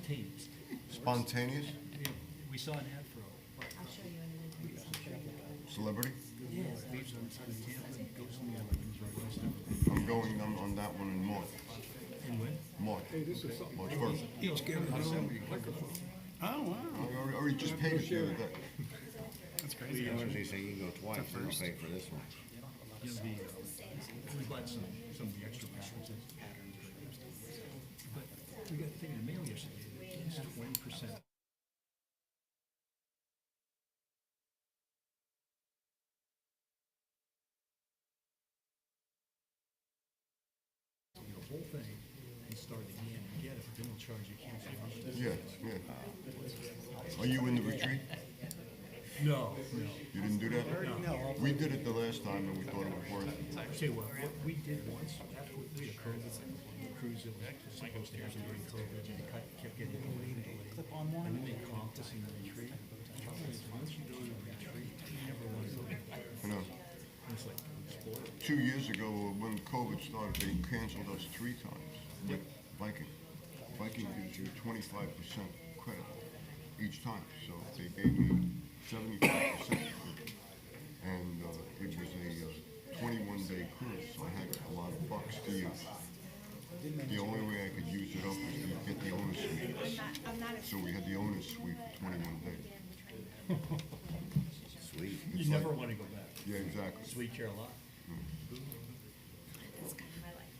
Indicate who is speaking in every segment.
Speaker 1: spontaneous.
Speaker 2: Spontaneous?
Speaker 1: Yeah, we saw an ad for
Speaker 3: I'll show you in a minute.
Speaker 2: Celebrity?
Speaker 1: leaves on Tampa, goes in the Orleans, right west of
Speaker 2: I'm going on that one in March.
Speaker 1: And when?
Speaker 2: March. March 1st.
Speaker 1: Each give it
Speaker 4: Oh, wow.
Speaker 2: I already just paid it the other day.
Speaker 4: That's crazy.
Speaker 5: They say you can go twice, you don't pay for this one.
Speaker 1: You know, we bought some of the extra patterns. But we got a thing in the mail yesterday, that it's 20%. The whole thing and start again and get it, but then they'll charge you cancellation.
Speaker 2: Yeah, yeah. Are you in the retreat?
Speaker 1: No.
Speaker 2: You didn't do that? No. We did it the last time and we thought it was worth it.
Speaker 1: Tell you what we did once, after we had COVID, the cruise that was like upstairs and during COVID, and kept getting delayed. And then they comped us in the retreat. The trouble is, once you go to the retreat, you never want to go back.
Speaker 2: I know.
Speaker 1: It's like, spoiled.
Speaker 2: 2 years ago, when COVID started, they canceled us 3 times with Viking. Viking gives you 25% credit each time, so they gave me 75%. And it was a 21-day cruise, so I had a lot of bucks to use. The only way I could use it up was to get the owner's suite. So we had the owner's suite for 21 days.
Speaker 5: Sweet.
Speaker 1: You never want to go back.
Speaker 2: Yeah, exactly.
Speaker 1: Sweet Carolina.
Speaker 3: That's kind of my life.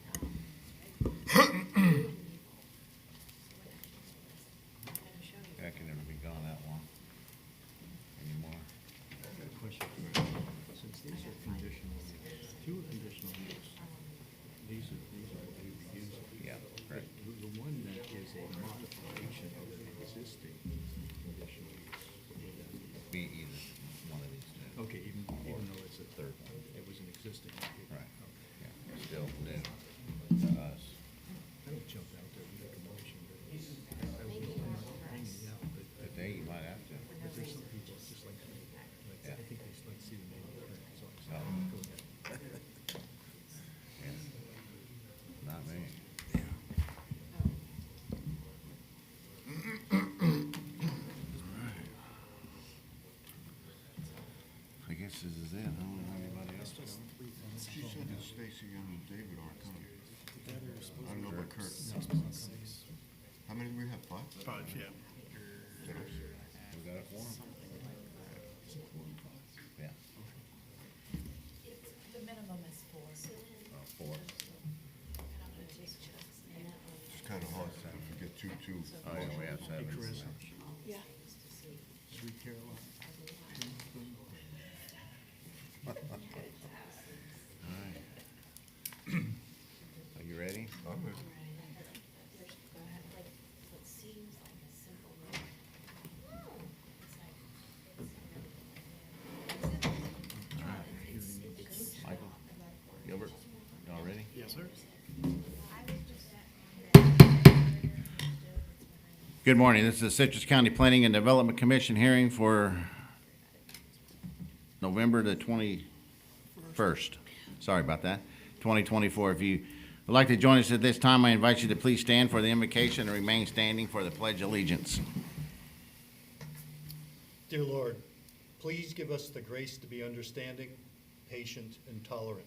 Speaker 5: I can never be gone that long anymore.
Speaker 1: I've got a question for you. Since these are conditional, 2 are conditional use, these are use.
Speaker 5: Yeah, right.
Speaker 1: The one that is a modification of an existing conditional use, what would that be?
Speaker 5: Be either one of these two.
Speaker 1: Okay, even though it's a third one, it was an existing.
Speaker 5: Right.
Speaker 1: Okay.
Speaker 5: Yeah, still new to us.
Speaker 1: I don't jump out there and make a motion, but I'm not hanging out, but
Speaker 5: Today you might have to.
Speaker 1: there's some people that just like to make,
Speaker 5: Yeah.
Speaker 1: I think they just like to see the name of the current, so
Speaker 5: Oh.
Speaker 1: go ahead.
Speaker 5: Yeah. Not me. I guess this is it. I don't know anybody else.
Speaker 2: She said that Stacy and David aren't coming. I don't know about Kurt. How many do we have? 5?
Speaker 4: 5, yeah.
Speaker 5: We got a quorum? Yeah.
Speaker 3: The minimum is 4.
Speaker 5: 4.
Speaker 2: It's kind of hard to forget 2.
Speaker 5: Oh, yeah, we have 7.
Speaker 1: Carissa,
Speaker 3: Yeah.
Speaker 1: Sweet Carolina.
Speaker 5: Are you ready?
Speaker 2: I'm ready.
Speaker 3: Go ahead, like, what seems like a simple
Speaker 5: Michael? Gilbert? Y'all ready?
Speaker 4: Yes, sir.
Speaker 5: Good morning. This is the Citrus County Planning and Development Commission hearing for November the 21st. Sorry about that. 2024. If you would like to join us at this time, I invite you to please stand for the invocation and remain standing for the Pledge of Allegiance.
Speaker 6: Dear Lord, please give us the grace to be understanding, patient, and tolerant.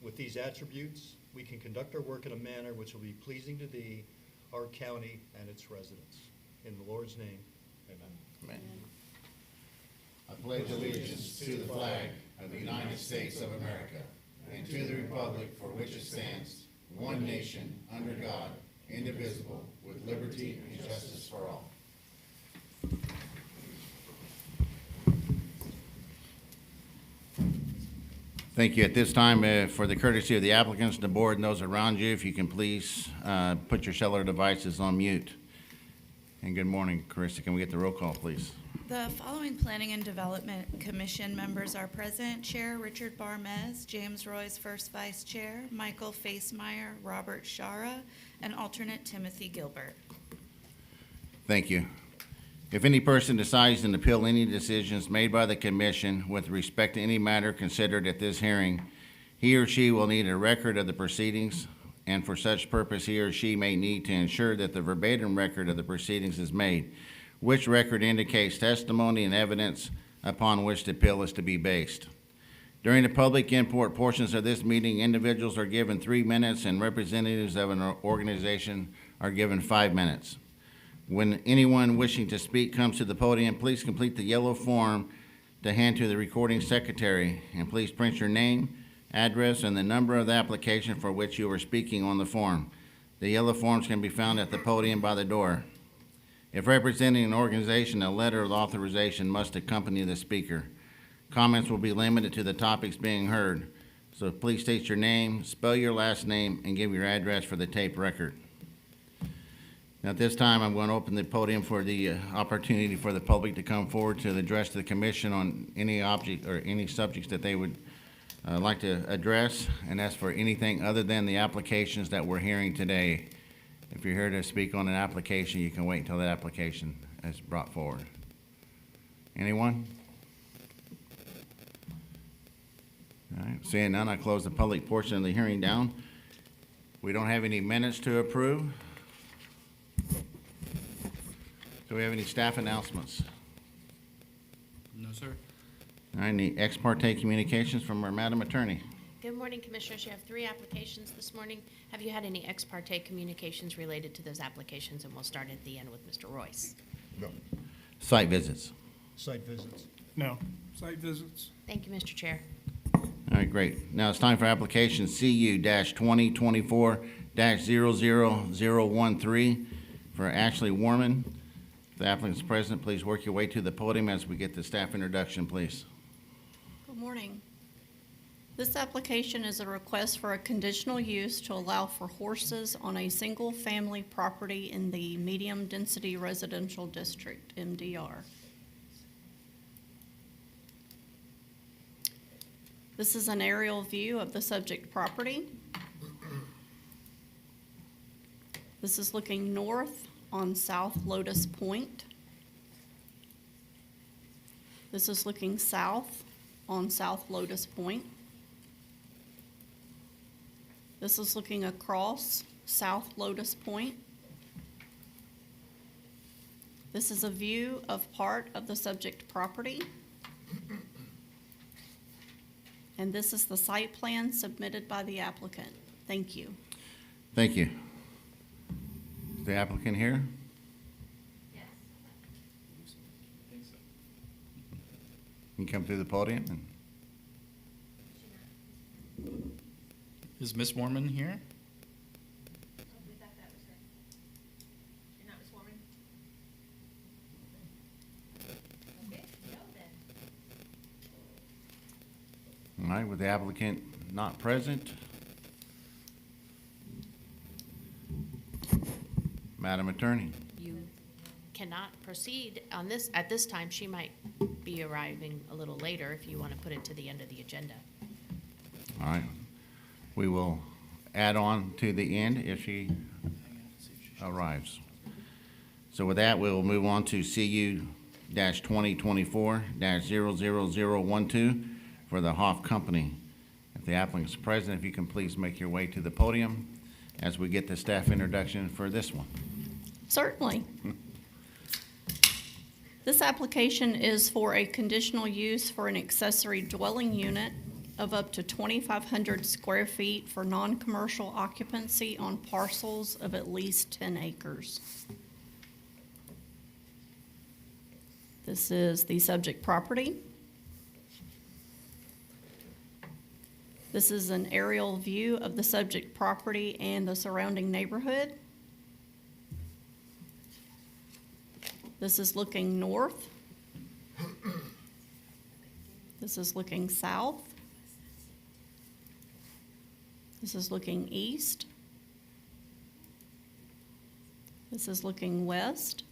Speaker 6: With these attributes, we can conduct our work in a manner which will be pleasing to Thee, our county, and its residents. In the Lord's name, amen.
Speaker 5: Amen. I pledge allegiance to the flag of the United States of America and to the republic for which it stands, one nation, under God, indivisible, with liberty and justice for all. Thank you. At this time, for the courtesy of the applicants, the board, and those around you, if you can please put your cellular devices on mute. And good morning, Carissa. Can we get the roll call, please?
Speaker 7: The following Planning and Development Commission members are present. Chair Richard Barmez, James Roy's first vice chair, Michael Facemeyer, Robert Shara, and alternate Timothy Gilbert.
Speaker 5: Thank you. If any person decides to appeal any decisions made by the commission with respect to any matter considered at this hearing, he or she will need a record of the proceedings and for such purpose he or she may need to ensure that the verbatim record of the proceedings is made, which record indicates testimony and evidence upon which the appeal is to be based. During the public input portions of this meeting, individuals are given 3 minutes and representatives of an organization are given 5 minutes. When anyone wishing to speak comes to the podium, please complete the yellow form to hand to the recording secretary, and please print your name, address, and the number of the application for which you are speaking on the form. The yellow forms can be found at the podium by the door. If representing an organization, a letter of authorization must accompany the speaker. Comments will be limited to the topics being heard, so please state your name, spell your last name, and give your address for the tape record. Now, at this time, I'm going to open the podium for the opportunity for the public to come forward to address the commission on any object or any subjects that they would like to address, and that's for anything other than the applications that we're hearing today. If you're here to speak on an application, you can wait until that application is brought forward. Anyone? All right, seeing none, I close the public portion of the hearing down. We don't have any minutes to approve. Do we have any staff announcements?
Speaker 4: No, sir.
Speaker 5: All right, any ex parte communications from our Madam Attorney?
Speaker 3: Good morning, Commissioners. You have 3 applications this morning. Have you had any ex parte communications related to those applications? And we'll start at the end with Mr. Royce.
Speaker 2: No.
Speaker 5: Site visits.
Speaker 6: Site visits.
Speaker 4: No. Site visits.
Speaker 3: Thank you, Mr. Chair.
Speaker 5: All right, great. Now it's time for application CU-2024-00013 for Ashley Warman. If the applicant is present, please work your way to the podium as we get the staff introduction, please.
Speaker 8: Good morning. This application is a request for a conditional use to allow for horses on a single-family property in the medium-density residential district, MDR. This is an aerial view of the subject property. This is looking north on South Lotus Point. This is looking south on South Lotus Point. This is looking across South Lotus Point. This is a view of part of the subject property. And this is the site plan submitted by the applicant. Thank you.
Speaker 5: Thank you. Is the applicant here?
Speaker 3: Yes.
Speaker 5: You can come to the podium.
Speaker 9: Is Miss Warman here?
Speaker 3: We thought that was her. You're not Ms. Warman? Okay, no then.
Speaker 5: All right, with the applicant not present. Madam Attorney.
Speaker 3: You cannot proceed on this, at this time. She might be arriving a little later if you want to put it to the end of the agenda.
Speaker 5: All right. We will add on to the end if she arrives. So with that, we'll move on to CU-2024-00012 for the Hoff Company. If the applicant is present, if you can please make your way to the podium as we get the staff introduction for this one.
Speaker 8: Certainly. This application is for a conditional use for an accessory dwelling unit of up to 2,500 square feet for non-commercial occupancy on parcels of at least 10 acres. This is the subject property. This is an aerial view of the subject property and the surrounding neighborhood. This is looking north. This is looking south. This is looking east. This is looking west.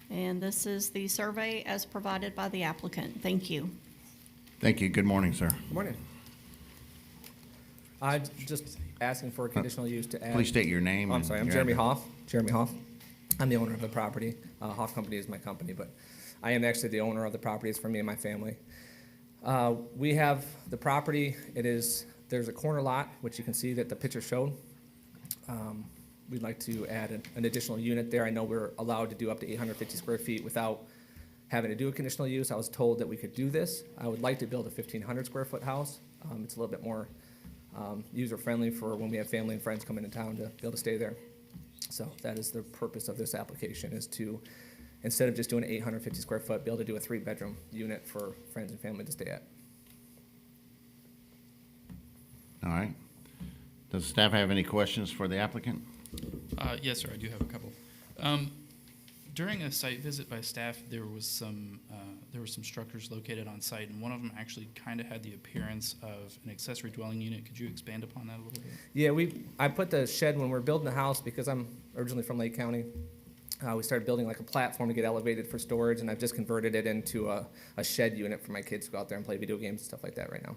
Speaker 8: And this is the survey as provided by the applicant. Thank you.
Speaker 5: Thank you. Good morning, sir.
Speaker 10: Good morning. I'm just asking for a conditional use to add.
Speaker 5: Please state your name.
Speaker 10: Oh, I'm
Speaker 5: and
Speaker 10: sorry, I'm
Speaker 5: your
Speaker 10: Jeremy
Speaker 5: address.
Speaker 10: Hoff. Jeremy Hoff. I'm the owner of the property. Hoff Company is my company, but I am actually the owner of the property. It's for me and my family. We have the property. It is There's a corner lot, which you can see that the picture showed. We'd like to add an additional unit there. I know we're allowed to do up to 850 square feet without having to do a conditional use. I was told that we could do this. I would like to build a 1,500 square foot house. It's a little bit more user-friendly for when we have family and friends coming in town to be able to stay there. So that is the purpose of this application, is to, instead of just doing an 850 square foot, be able to do a 3-bedroom unit for friends and family to stay at.
Speaker 5: All right. Does staff have any questions for the applicant?
Speaker 4: Yes, sir, I do have a couple. During a site visit by staff, there were some structures located on site, and one of them actually kind of had the appearance of an accessory dwelling unit. Could you expand upon that a little bit?
Speaker 10: Yeah, I put the shed when we're building the house, because I'm originally from Lake County. We started building like a platform to get elevated for storage, and I've just converted it into a shed unit for my kids to go out there and play video games and stuff like that right now.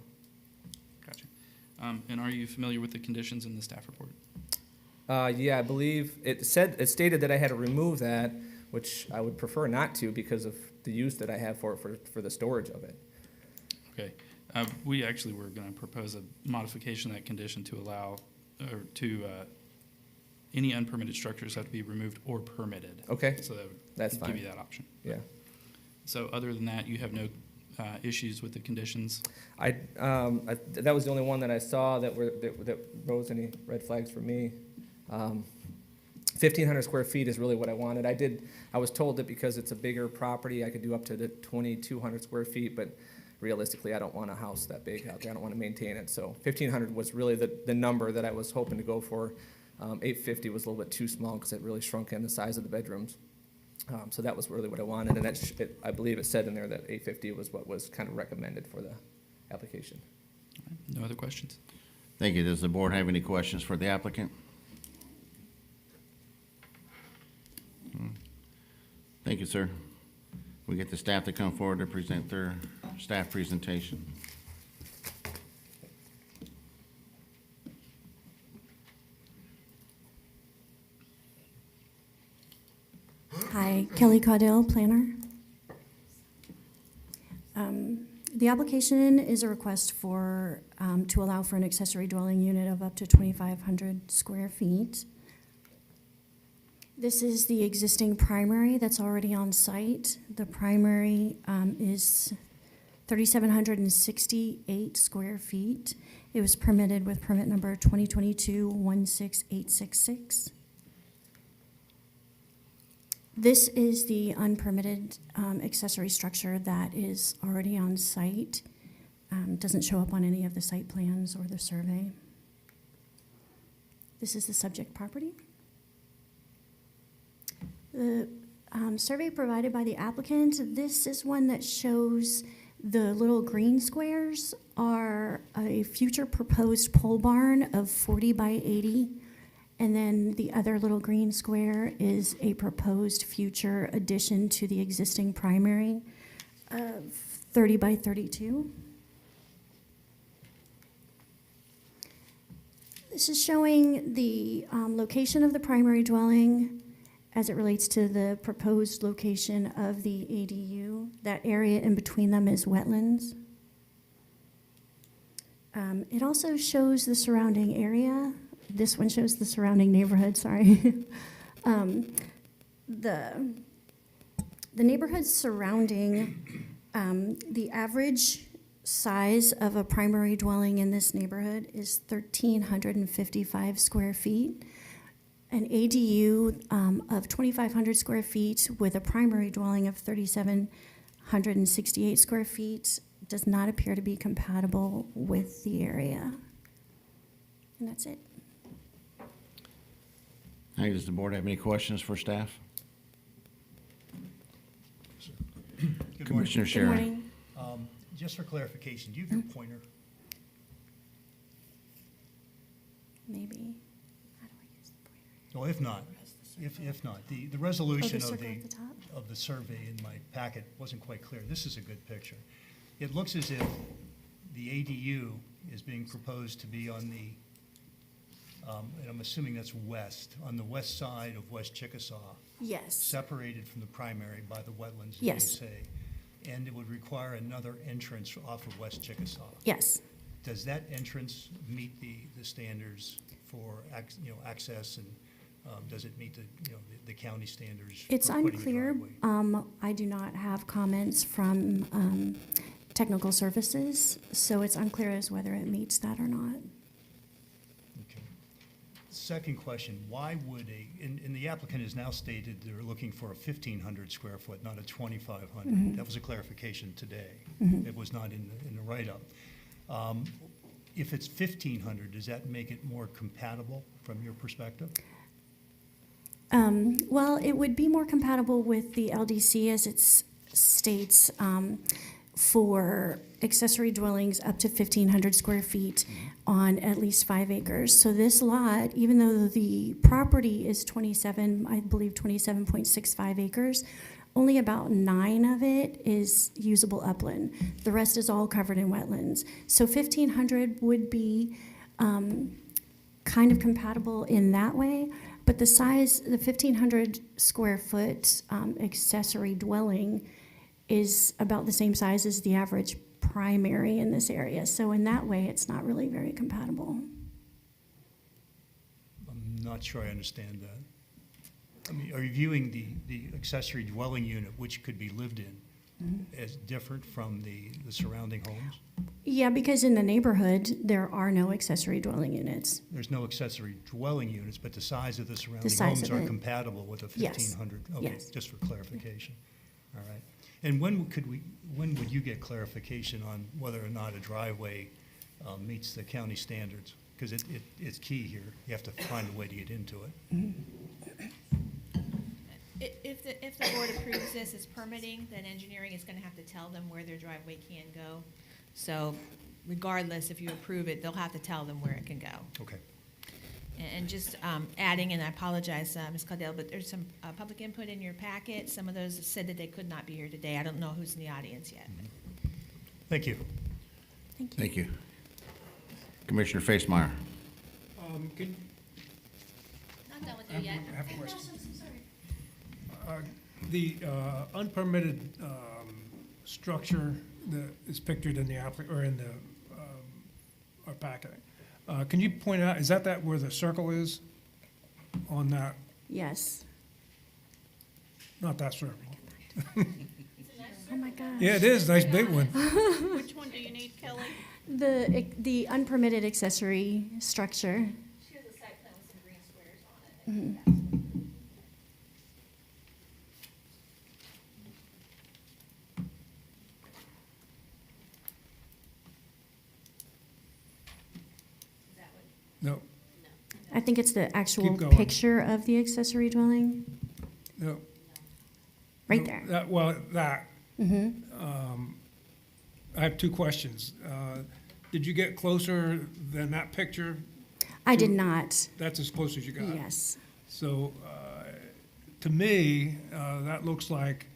Speaker 4: Gotcha. And are you familiar with the conditions in the staff report?
Speaker 10: Yeah, I believe it stated that I had to remove that, which I would prefer not to because of the use that I have for the storage of it.
Speaker 4: Okay. We actually were going to propose a modification of that condition to allow, or to, any unpermitted structures have to be removed or permitted.
Speaker 10: Okay,
Speaker 4: So that
Speaker 10: that's
Speaker 4: would
Speaker 10: fine.
Speaker 4: give you that option.
Speaker 10: Yeah.
Speaker 4: So other than that, you have no issues with the conditions?
Speaker 10: That was the only one that I saw that rose any red flags for me. 1,500 square feet is really what I wanted. I was told that because it's a bigger property, I could do up to the 2,200 square feet, but realistically, I don't want a house that big out there. I don't want to maintain it. So 1,500 was really the number that I was hoping to go for. 850 was a little bit too small because it really shrunk in the size of the bedrooms. So that was really what I wanted, and I believe it said in there that 850 was what was kind of recommended for the application.
Speaker 4: All right. No other questions?
Speaker 5: Thank you. Does the board have any questions for the applicant? Thank you, sir. We get the staff to come forward to present their staff presentation.
Speaker 9: Hi, Kelly Caudill, planner. The application is a request for, to allow for an accessory dwelling unit of up to 2,500 square feet. This is the existing primary that's already on site. The primary is 3,768 square feet. It was permitted with permit number 2022-16866. This is the unpermitted accessory structure that is already on site. Doesn't show up on any of the site plans or the survey. This is the subject property. The survey provided by the applicant, this is one that shows the little green squares are a future proposed pole barn of 40 by 80. And then the other little green square is a proposed future addition to the existing primary of 30 by 32. This is showing the location of the primary dwelling as it relates to the proposed location of the ADU. That area in between them is wetlands. It also shows the surrounding area. This one shows the surrounding neighborhood, sorry. The neighborhood surrounding the average size of a primary dwelling in this neighborhood is 1,355 square feet. An ADU of 2,500 square feet with a primary dwelling of 3,768 square feet does not appear to be compatible with the area. And that's it.
Speaker 5: Hey, does the board have any questions for staff?
Speaker 6: Good
Speaker 5: Commissioner
Speaker 9: Good
Speaker 5: Shara.
Speaker 9: morning.
Speaker 6: Just for clarification, do you have your pointer?
Speaker 9: Maybe. How do I use the pointer?
Speaker 6: Well, if not, the resolution
Speaker 9: Oh, the
Speaker 6: of
Speaker 9: circle at the top?
Speaker 6: of the survey in my packet wasn't quite clear. This is a good picture. It looks as if the ADU is being proposed to be on the, and I'm assuming that's west, on the west side of West Chickasaw,
Speaker 9: Yes.
Speaker 6: separated from the primary by the wetlands, as
Speaker 9: Yes.
Speaker 6: you say. And it would require another entrance off of West Chickasaw.
Speaker 9: Yes.
Speaker 6: does that entrance meet the standards for access, and does it meet the county standards?
Speaker 9: It's
Speaker 6: for putting a
Speaker 9: unclear.
Speaker 6: driveway?
Speaker 9: I do not have comments from technical services, so it's unclear as whether it meets that or not.
Speaker 6: Okay. Second question, why would and the applicant has now stated they're looking for a 1,500 square foot, not a 2,500. That was a clarification today. It was not in the write-up. If it's 1,500, does that make it more compatible from your perspective?
Speaker 9: Well, it would be more compatible with the LDC as it states for accessory dwellings up to 1,500 square feet on at least 5 acres. So this lot, even though the property is 27.65 acres, only about 9 of it is usable upland. The rest is all covered in wetlands. So 1,500 would be kind of compatible in that way, but the size, the 1,500 square foot accessory dwelling is about the same size as the average primary in this area. So in that way, it's not really very compatible.
Speaker 6: I'm not sure I understand that. I mean, are you viewing the accessory dwelling unit, which could be lived in, as different from the surrounding homes?
Speaker 9: Yeah, because in the neighborhood, there are no accessory dwelling units.
Speaker 6: There's no accessory dwelling units, but the size of the surrounding
Speaker 9: size
Speaker 6: homes
Speaker 9: of
Speaker 6: are
Speaker 9: it.
Speaker 6: compatible with a
Speaker 9: Yes.
Speaker 6: 1,500? Okay,
Speaker 9: Yes.
Speaker 6: just for clarification. All right. And when would you get clarification on whether or not a driveway meets the county standards? Because it's key here. You have to find a way to get into it.
Speaker 11: If the board approves this as permitting, then engineering is gonna have to tell them where their driveway can go. So regardless, if you approve it, they'll have to tell them where it can go.
Speaker 6: Okay.
Speaker 11: And just adding, and I apologize, Ms. Caudell, but there's some public input in your packet. Some of those said that they could not be here today. I don't know who's in the audience yet.
Speaker 6: Thank you.
Speaker 5: Thank you. Commissioner Facemeyer.
Speaker 3: Not done with you yet.
Speaker 1: I have a question. The unpermitted structure that is pictured in the or in the our packet, can you point out, is that where the circle is on that?
Speaker 9: Yes.
Speaker 1: Not that circle.
Speaker 9: Oh my gosh.
Speaker 1: Yeah, it is, nice big one.
Speaker 8: Which one do you need, Kelly?
Speaker 9: The unpermitted accessory structure.
Speaker 11: She has a site plan with some green squares on it.
Speaker 1: No,
Speaker 9: I think it's the actual
Speaker 1: Keep going.
Speaker 9: picture of the accessory dwelling,
Speaker 1: no.
Speaker 9: right
Speaker 1: No,
Speaker 9: there.
Speaker 1: That. I have 2 questions. Did you get closer than that picture?
Speaker 9: I did not.
Speaker 1: That's as close as you got?
Speaker 9: Yes.
Speaker 1: So, to me, that looks like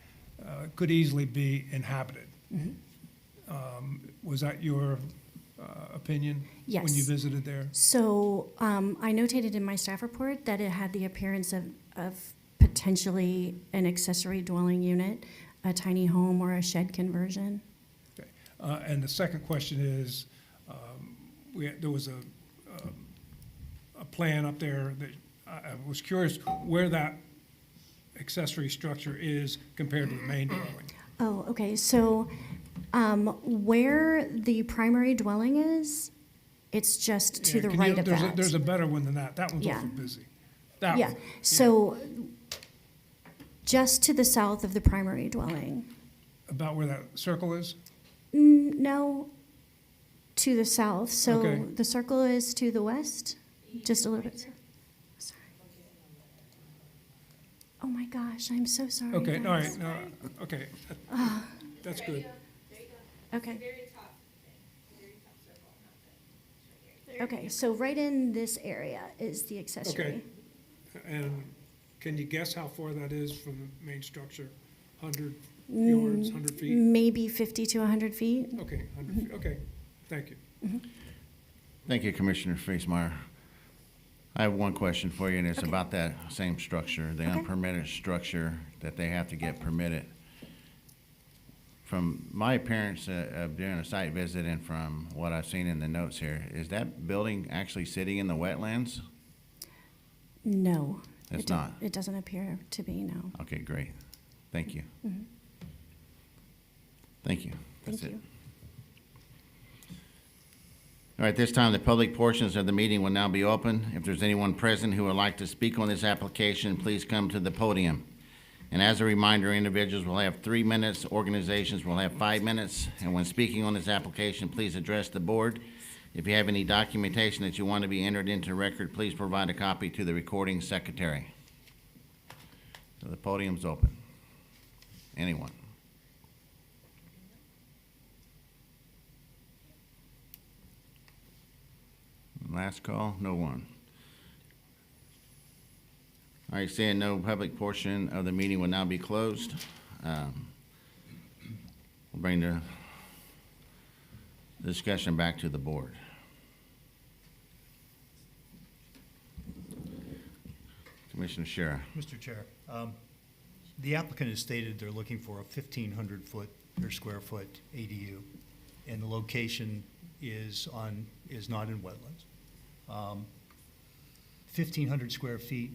Speaker 1: could easily be inhabited. Was that your opinion? When you
Speaker 9: Yes.
Speaker 1: visited there?
Speaker 9: So I notated in my staff report that it had the appearance of potentially an accessory dwelling unit, a tiny home or a shed conversion.
Speaker 1: Okay. And the second question is, there was a plan up there that, I was curious where that accessory structure is compared to the main dwelling.
Speaker 9: Oh, okay. So where the primary dwelling is, it's just to
Speaker 1: Yeah,
Speaker 9: the
Speaker 1: can
Speaker 9: right
Speaker 1: you-
Speaker 9: of that.
Speaker 1: There's a better one than that. That one's
Speaker 9: Yeah.
Speaker 1: awful busy. That
Speaker 9: Yeah,
Speaker 1: one.
Speaker 9: so just to the south of the primary dwelling.
Speaker 1: About where that circle is?
Speaker 9: No, to the south. So
Speaker 1: Okay.
Speaker 9: the circle is to the west, just a little bit. Sorry. Oh my gosh, I'm so sorry.
Speaker 1: Okay, all
Speaker 9: guys.
Speaker 1: right, no, okay. That's good.
Speaker 9: Okay. Okay, so right in this area is the accessory.
Speaker 1: Okay. And can you guess how far that is from the main structure? 100 yards, 100 feet?
Speaker 9: Maybe 50 to 100 feet.
Speaker 1: Okay, 100 feet, okay. Thank you.
Speaker 5: Thank you, Commissioner Facemeyer. I have one question for you, and it's
Speaker 9: Okay.
Speaker 5: about that same structure, the
Speaker 9: Okay.
Speaker 5: unpermitted structure that they have to get permitted. from my appearance of doing a site visit and from what I've seen in the notes here, is that building actually sitting in the wetlands?
Speaker 9: No.
Speaker 5: It's not?
Speaker 9: It doesn't appear to be, no.
Speaker 5: Okay, great. Thank you.
Speaker 9: Mhm.
Speaker 5: Thank you. That's
Speaker 9: Thank
Speaker 5: it.
Speaker 9: you.
Speaker 5: All right, this time the public portions of the meeting will now be open. If there's anyone present who would like to speak on this application, please come to the podium. And as a reminder, individuals will have 3 minutes, organizations will have 5 minutes, and when speaking on this application, please address the board. If you have any documentation that you want to be entered into record, please provide a copy to the recording secretary. So the podium's open. Anyone? Last call, no one. All right, seeing no public portion of the meeting will now be closed. We'll bring the discussion back to the board. Commissioner Shara.
Speaker 6: Mr. Chair, the applicant has stated they're looking for a 1,500 foot per square foot ADU, and the location is not in wetlands. 1,500 square feet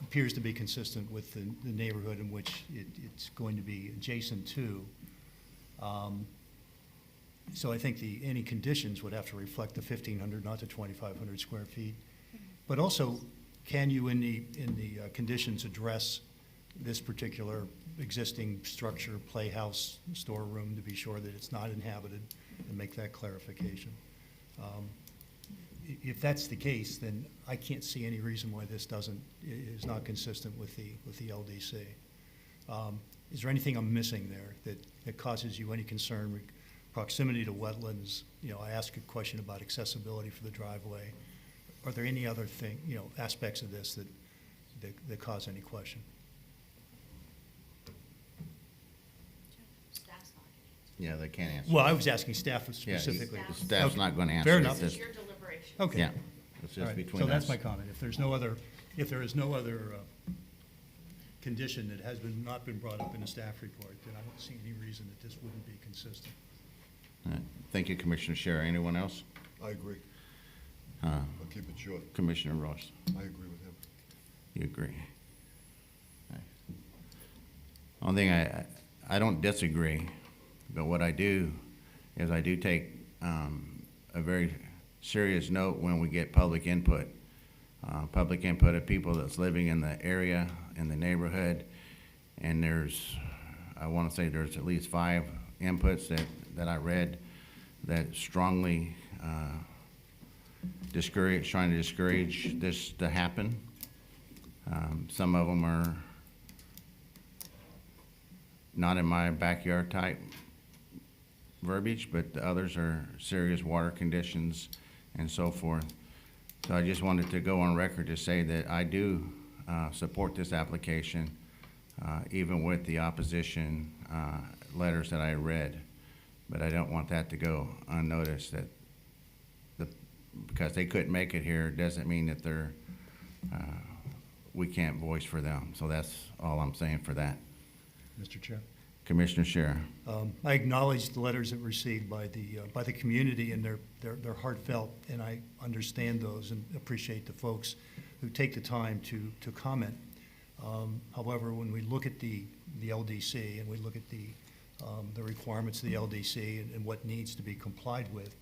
Speaker 6: appears to be consistent with the neighborhood in which it's going to be adjacent to. So I think any conditions would have to reflect the 1,500, not the 2,500 square feet. But also, can you in the conditions address this particular existing structure, playhouse, storeroom, to be sure that it's not inhabited, and make that clarification? If that's the case, then I can't see any reason why this is not consistent with the LDC. Is there anything I'm missing there that causes you any concern? Proximity to wetlands, I asked a question about accessibility for the driveway. Are there any other aspects of this that cause any question?
Speaker 5: Yeah, they can't answer.
Speaker 6: Well, I was asking staff
Speaker 5: Yeah,
Speaker 6: specifically.
Speaker 5: the staff's not going to answer.
Speaker 6: Fair
Speaker 5: It's
Speaker 6: enough.
Speaker 5: just-
Speaker 3: Your deliberation.
Speaker 6: Okay.
Speaker 5: Yeah, it's
Speaker 6: All
Speaker 5: just
Speaker 6: right.
Speaker 5: between
Speaker 6: So
Speaker 5: us.
Speaker 6: that's my comment. If there is no other condition that has not been brought up in the staff report, then I don't see any reason that this wouldn't be consistent.
Speaker 5: All right. Thank you, Commissioner Shara. Anyone else?
Speaker 2: I agree.
Speaker 5: Uh,
Speaker 2: I'll keep it short.
Speaker 5: Commissioner Ross,
Speaker 2: I agree with him.
Speaker 5: you agree? All right. Only thing I don't disagree, but what I do is I do take a very serious note when we get public input. Public input of people that's living in the area, in the neighborhood, and I want to say there's at least 5 inputs that I read that strongly trying to discourage this to happen. Some of them are not in my backyard type verbiage, but the others are serious water conditions and so forth. So I just wanted to go on record to say that I do support this application, even with the opposition letters that I read. But I don't want that to go unnoticed, that because they couldn't make it here doesn't mean that we can't voice for them. So that's all I'm saying for that.
Speaker 6: Mr. Chair.
Speaker 5: Commissioner Shara.
Speaker 6: I acknowledge the letters that were received by the community, and they're heartfelt, and I understand those and appreciate the folks who take the time to comment. However, when we look at the LDC and we look at the requirements of the LDC and what needs to be complied with,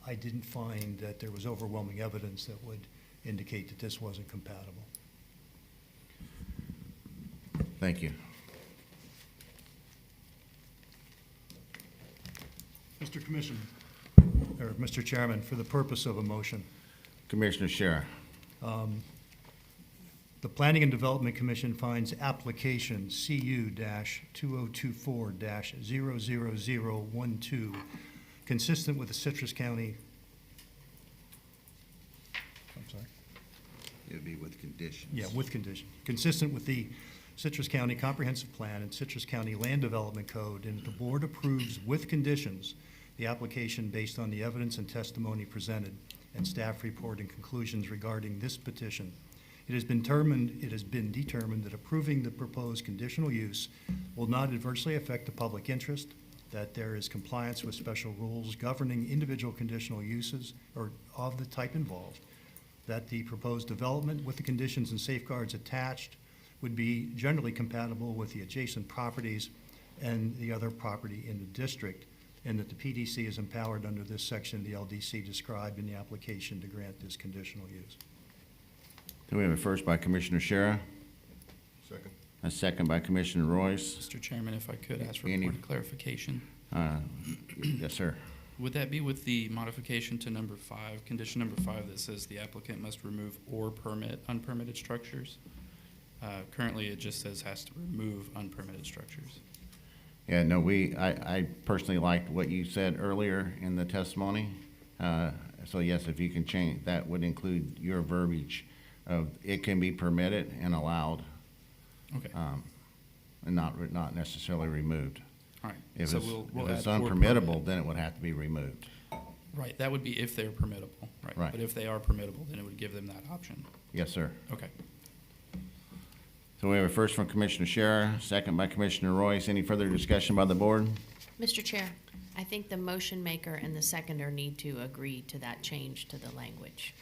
Speaker 6: I didn't find that there was overwhelming evidence that would indicate that this wasn't compatible.
Speaker 5: Thank you.
Speaker 6: Mr. Commissioner, or Mr. Chairman, for the purpose of a motion,
Speaker 5: Commissioner Shara.
Speaker 6: the Planning and Development Commission finds application CU-2024-00012 consistent with the Citrus County, I'm sorry.
Speaker 5: It would be with conditions.
Speaker 6: Yeah, with condition. Consistent with the Citrus County Comprehensive Plan and Citrus County Land Development Code, and the board approves with conditions the application based on the evidence and testimony presented and staff report and conclusions regarding this petition. It has been determined that approving the proposed conditional use will not adversely affect the public interest, that there is compliance with special rules governing individual conditional uses or of the type involved, that the proposed development with the conditions and safeguards attached would be generally compatible with the adjacent properties and the other property in the district, and that the PDC is empowered under this section of the LDC described in the application to grant this conditional use.
Speaker 5: Do we have a first by Commissioner Shara?
Speaker 2: Second.
Speaker 5: A second by Commissioner Royce.
Speaker 4: Mr. Chairman, if I could ask for a
Speaker 5: Any-
Speaker 4: point of clarification.
Speaker 5: Yes, sir.
Speaker 4: Would that be with the modification to number 5, condition number 5, that says the applicant must remove or permit unpermitted structures? Currently, it just says has to remove unpermitted structures.
Speaker 5: Yeah, no, I personally liked what you said earlier in the testimony. So yes, if you can change, that would include your verbiage of it can be permitted and allowed,
Speaker 4: Okay,
Speaker 5: and not necessarily removed.
Speaker 4: all right.
Speaker 5: If
Speaker 4: So
Speaker 5: it's,
Speaker 4: we'll
Speaker 5: if it's
Speaker 4: add or
Speaker 5: unpermittable,
Speaker 4: permit.
Speaker 5: then it would have to be removed.
Speaker 4: Right, that would be if they're permittable, right?
Speaker 5: Right.
Speaker 4: But if they are permittable, then it would give them that option.
Speaker 5: Yes, sir.
Speaker 4: Okay.
Speaker 5: So we have a first from Commissioner Shara, second by Commissioner Royce. Any further discussion by the board?
Speaker 3: Mr. Chair, I think the motion maker and the seconder need to agree to that change to the language.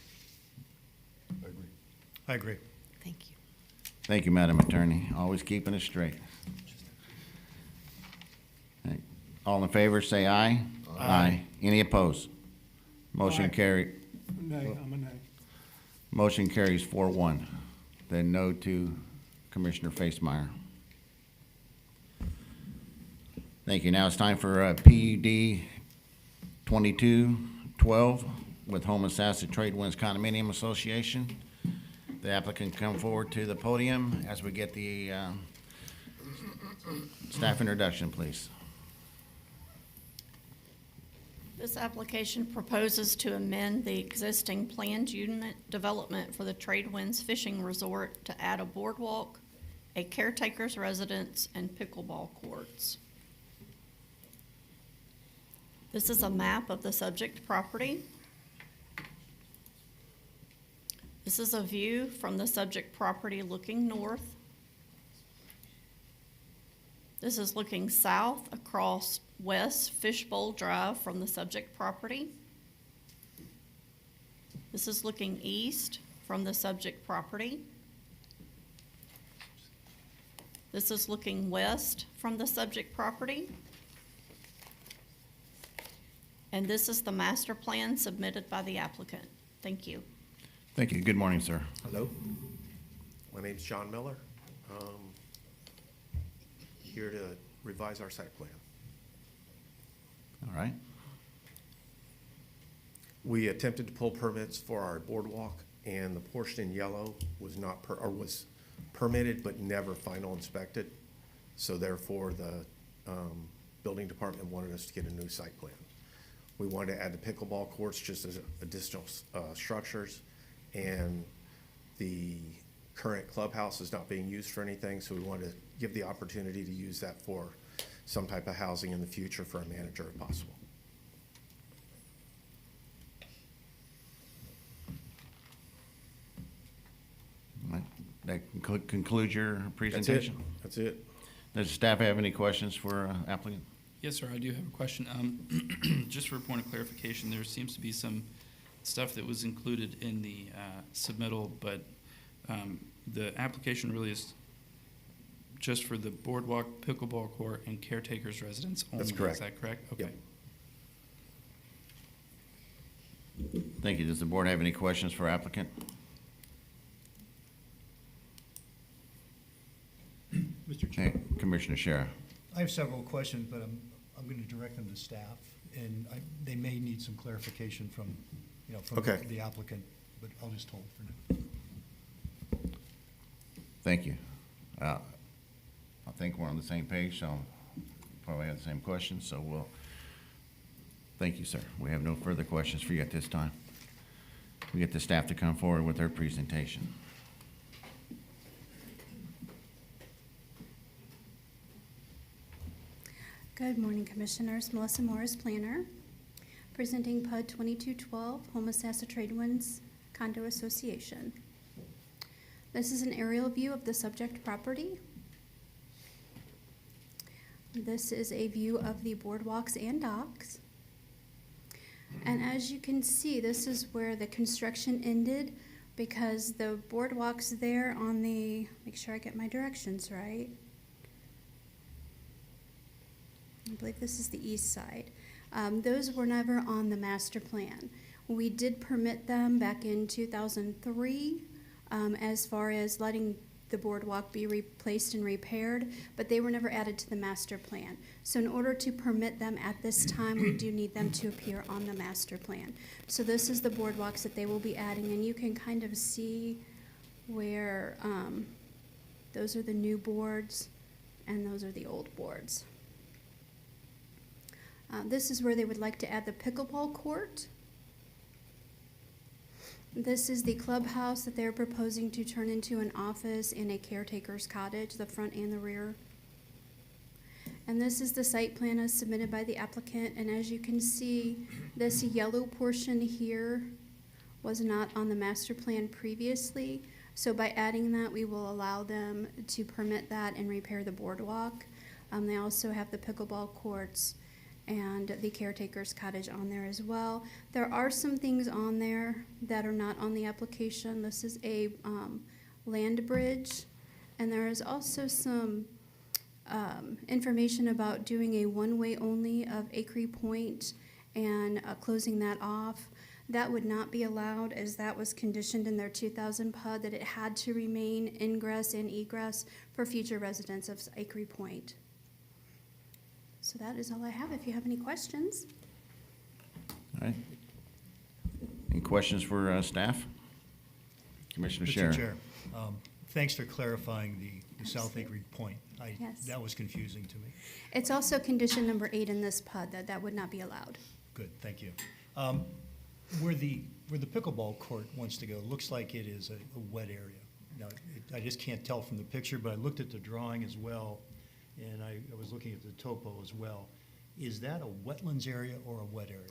Speaker 2: I agree.
Speaker 6: I agree.
Speaker 3: Thank you.
Speaker 5: Thank you, Madam Attorney. Always keeping us straight. Okay. All in favor, say aye. Aye. Any opposed? Motion carry.
Speaker 1: Nay, I'm a nay.
Speaker 5: Motion carries 4-1. Then no to Commissioner Facemeyer. Thank you. Now it's time for PUD 2212 with Homosassa Trade Winds Condominium Association. The applicant come forward to the podium as we get the staff introduction, please.
Speaker 8: This application proposes to amend the existing planned unit development for the Trade Winds Fishing Resort to add a boardwalk, a caretaker's residence, and pickleball courts. This is a map of the subject property. This is a view from the subject property looking north. This is looking south across West Fishbowl Drive from the subject property. This is looking east from the subject property. This is looking west from the subject property. And this is the master plan submitted by the applicant. Thank you.
Speaker 5: Thank you. Good morning, sir.
Speaker 12: Hello, my name's John Miller. Here to revise our site plan.
Speaker 5: All right.
Speaker 12: We attempted to pull permits for our boardwalk, and the portion in yellow was was permitted but never final inspected. So therefore, the building department wanted us to get a new site plan. We wanted to add the pickleball courts just as additional structures, and the current clubhouse is not being used for anything, so we wanted to give the opportunity to use that for some type of housing in the future for a manager if possible.
Speaker 5: All right. That concludes your presentation?
Speaker 12: That's it.
Speaker 5: Does the staff have any questions for applicant?
Speaker 4: Yes, sir, I do have a question. Just for a point of clarification, there seems to be some stuff that was included in the submittal, but the application really is just for the boardwalk, pickleball court, and caretaker's residence only.
Speaker 12: That's correct.
Speaker 4: Is that correct? Okay.
Speaker 12: Yep.
Speaker 5: Thank you. Does the board have any questions for applicant?
Speaker 6: Mr.
Speaker 5: Okay,
Speaker 6: Chair,
Speaker 5: Commissioner Shara.
Speaker 6: I have several questions, but I'm going to direct them to staff, and they may need some clarification from
Speaker 12: Okay.
Speaker 6: the applicant, but I'll just hold for now.
Speaker 5: Thank you. I think we're on the same page, so probably have the same questions, so we'll, thank you, sir. We have no further questions for you at this time. We get the staff to come forward with their presentation.
Speaker 13: Good morning, Commissioners. Melissa Morris, Planner, presenting PUD 2212, Homosassa Trade Winds Condo Association. This is an aerial view of the subject property. This is a view of the boardwalks and docks. And as you can see, this is where the construction ended because the boardwalks there on the, make sure I get my directions right. I believe this is the east side. Those were never on the master plan. We did permit them back in 2003 as far as letting the boardwalk be replaced and repaired, but they were never added to the master plan. So in order to permit them at this time, we do need them to appear on the master plan. So this is the boardwalks that they will be adding, and you can kind of see where those are the new boards and those are the old boards. This is where they would like to add the pickleball court. This is the clubhouse that they're proposing to turn into an office and a caretaker's cottage, the front and the rear. And this is the site plan as submitted by the applicant. And as you can see, this yellow portion here was not on the master plan previously. So by adding that, we will allow them to permit that and repair the boardwalk. They also have the pickleball courts and the caretaker's cottage on there as well. There are some things on there that are not on the application. This is a land bridge, and there is also some information about doing a one-way only of Acre Point and closing that off. That would not be allowed, as that was conditioned in their 2000 PUD that it had to remain ingress and egress for future residents of Acre Point. So that is all I have. If you have any questions.
Speaker 14: All right. Any questions for staff? Commissioner
Speaker 6: Mr.
Speaker 14: Scherer.
Speaker 6: Chair, thanks for clarifying the South Acre Point.
Speaker 13: Yes.
Speaker 6: That was confusing to me.
Speaker 13: It's also condition number 8 in this PUD that would not be allowed.
Speaker 6: Good, thank you. Where the pickleball court wants to go, looks like it is a wet area. Now, I just can't tell from the picture, but I looked at the drawing as well, and I was looking at the topo as well. Is that a wetlands area or a wet area?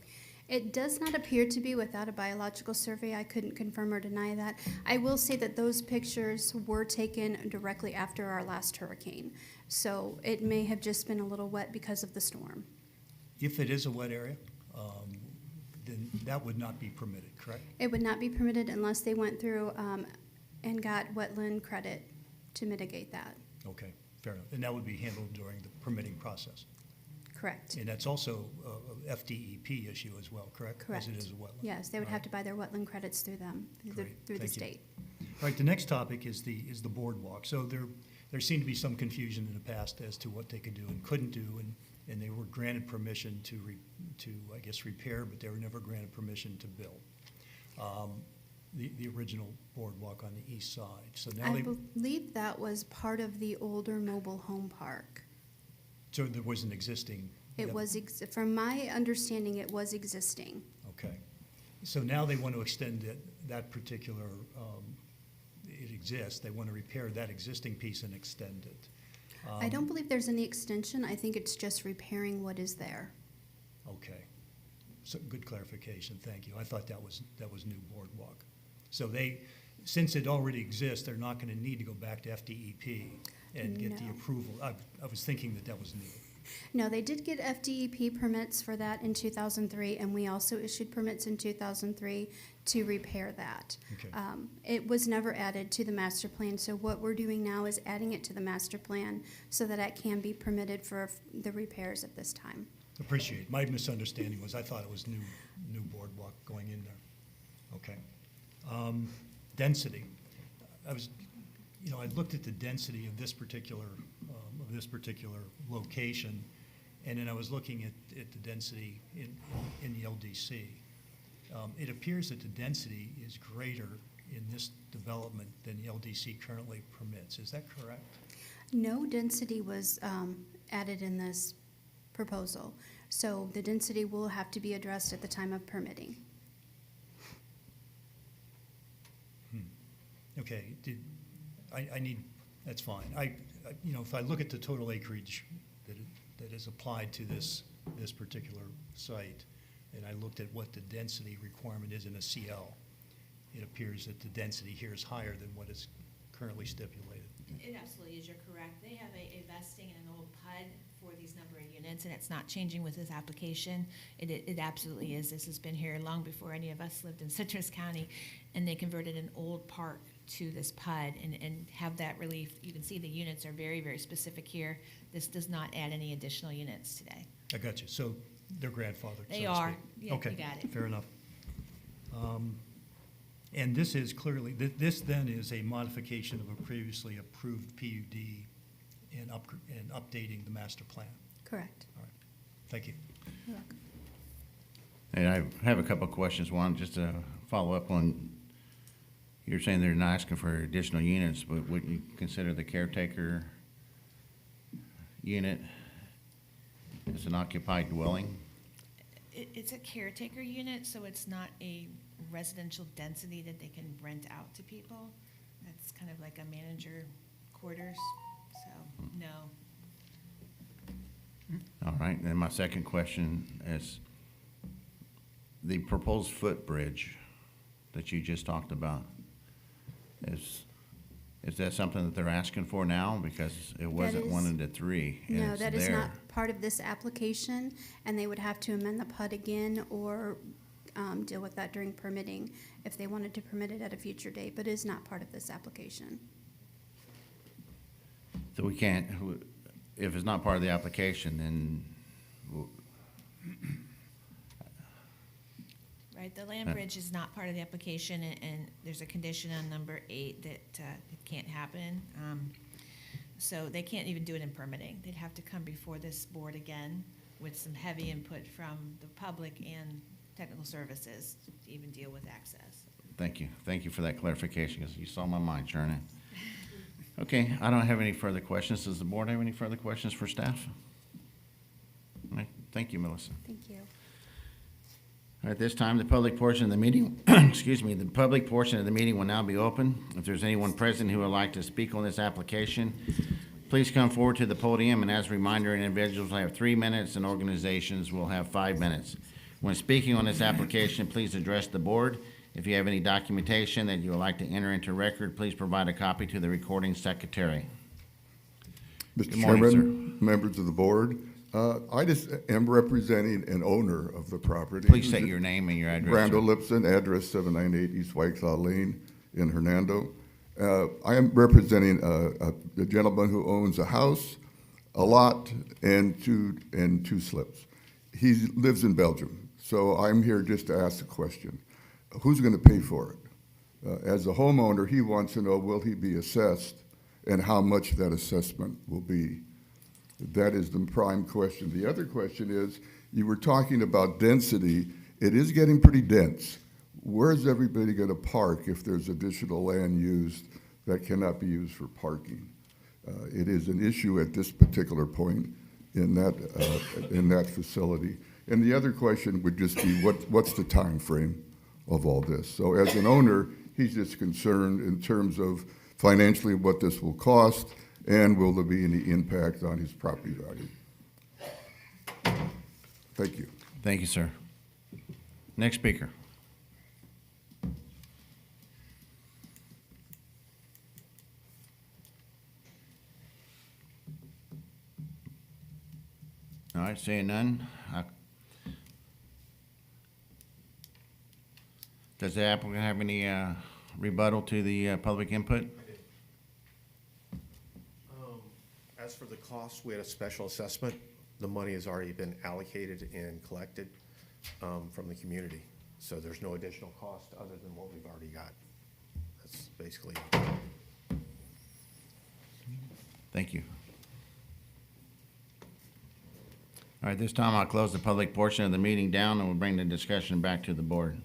Speaker 13: It does not appear to be without a biological survey. I couldn't confirm or deny that. I will say that those pictures were taken directly after our last hurricane. So it may have just been a little wet because of the storm.
Speaker 6: If it is a wet area, then that would not be permitted, correct?
Speaker 13: It would not be permitted unless they went through and got wetland credit to mitigate that.
Speaker 6: Okay, fair enough. And that would be handled during the permitting process?
Speaker 13: Correct.
Speaker 6: And that's also a FDEP issue as well, correct?
Speaker 13: Correct.
Speaker 6: As it is a wetland.
Speaker 13: Yes, they would have to buy their wetland credits through them, through the
Speaker 6: Thank you.
Speaker 13: state.
Speaker 6: All right, the next topic is the boardwalk. So there seemed to be some confusion in the past as to what they could do and couldn't do, and they were granted permission to I guess, repair, but they were never granted permission to build. The original boardwalk on the east side. So now
Speaker 13: I believe that was part of the older mobile home park.
Speaker 6: So there was an existing.
Speaker 13: It was, from my understanding, it was existing.
Speaker 6: Okay. So now they want to extend that particular, it exists, they want to repair that existing piece and extend it.
Speaker 13: I don't believe there's any extension. I think it's just repairing what is there.
Speaker 6: Okay. So good clarification, thank you. I thought that was new boardwalk. So since it already exists, they're not going to need to go back to FDEP and get the
Speaker 13: No.
Speaker 6: approval. I was thinking that was new.
Speaker 13: No, they did get FDEP permits for that in 2003, and we also issued permits in 2003 to repair that.
Speaker 6: Okay.
Speaker 13: It was never added to the master plan, so what we're doing now is adding it to the master plan so that it can be permitted for the repairs at this time.
Speaker 6: Appreciate it. My misunderstanding was I thought it was new boardwalk going in there. Okay. Density. I looked at the density of this particular location, and then I was looking at the density in the LDC. It appears that the density is greater in this development than the LDC currently permits. Is that correct?
Speaker 13: No density was added in this proposal, so the density will have to be addressed at the time of permitting.
Speaker 6: Okay, that's fine. If I look at the total acreage that is applied to this particular site, and I looked at what the density requirement is in a CL, it appears that the density here is higher than what is currently stipulated.
Speaker 11: It absolutely is, you're correct. They have a vesting in an old PUD for these number of units, and it's not changing with this application. It absolutely is. This has been here long before any of us lived in Citrus County, and they converted an old park to this PUD and have that relief. You can see the units are very, very specific here. This does not add any additional units today.
Speaker 6: I got you. So they're grandfathered, so
Speaker 11: They
Speaker 6: to
Speaker 11: are.
Speaker 6: speak.
Speaker 11: Yeah,
Speaker 6: Okay,
Speaker 11: you got it.
Speaker 6: fair enough. And this is clearly, this then is a modification of a previously approved PUD and updating the master plan.
Speaker 13: Correct.
Speaker 6: All right, thank you.
Speaker 13: You're welcome.
Speaker 14: And I have a couple of questions. One, just to follow up on, you're saying they're not asking for additional units, but wouldn't you consider the caretaker unit as an occupied dwelling?
Speaker 11: It's a caretaker unit, so it's not a residential density that they can rent out to people. That's kind of like a manager quarters, so no.
Speaker 14: All right, and my second question is, the proposed footbridge that you just talked about, is that something that they're asking for now? Because it wasn't
Speaker 13: is-
Speaker 14: 1 into 3. and
Speaker 13: No,
Speaker 14: it's
Speaker 13: that is
Speaker 14: there.
Speaker 13: not part of this application, and they would have to amend the PUD again or deal with that during permitting if they wanted to permit it at a future date, but it is not part of this application.
Speaker 14: So we can't, if it's not part of the application, then,
Speaker 11: Right, the land bridge is not part of the application, and there's a condition on number 8 that it can't happen. So they can't even do it in permitting. They'd have to come before this board again with some heavy input from the public and technical services to even deal with access.
Speaker 14: thank you. Thank you for that clarification, because you saw my mind churning. Okay, I don't have any further questions. Does the board have any further questions for staff? All right, thank you, Melissa.
Speaker 13: Thank you.
Speaker 14: All right, this time, the public portion of the meeting, excuse me, the public portion of the meeting will now be open. If there's anyone present who would like to speak on this application, please come forward to the podium, and as a reminder, individuals will have 3 minutes and organizations will have 5 minutes. When speaking on this application, please address the board. If you have any documentation that you would like to enter into record, please provide a copy to the recording secretary.
Speaker 2: Mr.
Speaker 14: Good morning,
Speaker 2: Chairman, members of the board, I just am representing an owner of the property.
Speaker 14: Please state your name and your address.
Speaker 2: Brando Lipson, address 798 East Whiteclaw Lane in Hernando. I am representing a gentleman who owns a house, a lot, and two slips. He lives in Belgium, so I'm here just to ask a question. Who's going to pay for it? As a homeowner, he wants to know, will he be assessed and how much that assessment will be? That is the prime question. The other question is, you were talking about density. It is getting pretty dense. Where's everybody going to park if there's additional land used that cannot be used for parking? It is an issue at this particular point in that facility. And the other question would just be, what's the time frame of all this? So as an owner, he's just concerned in terms of financially what this will cost, and will there be any impact on his property value? Thank you.
Speaker 14: Thank you, sir. Next speaker. All right, seeing none. Does the applicant have any rebuttal to the public input?
Speaker 12: As for the cost, we had a special assessment. The money has already been allocated and collected from the community. So there's no additional cost other than what we've already got. That's basically it.
Speaker 14: Thank you. All right, this time I'll close the public portion of the meeting down, and we'll bring the discussion back to the board.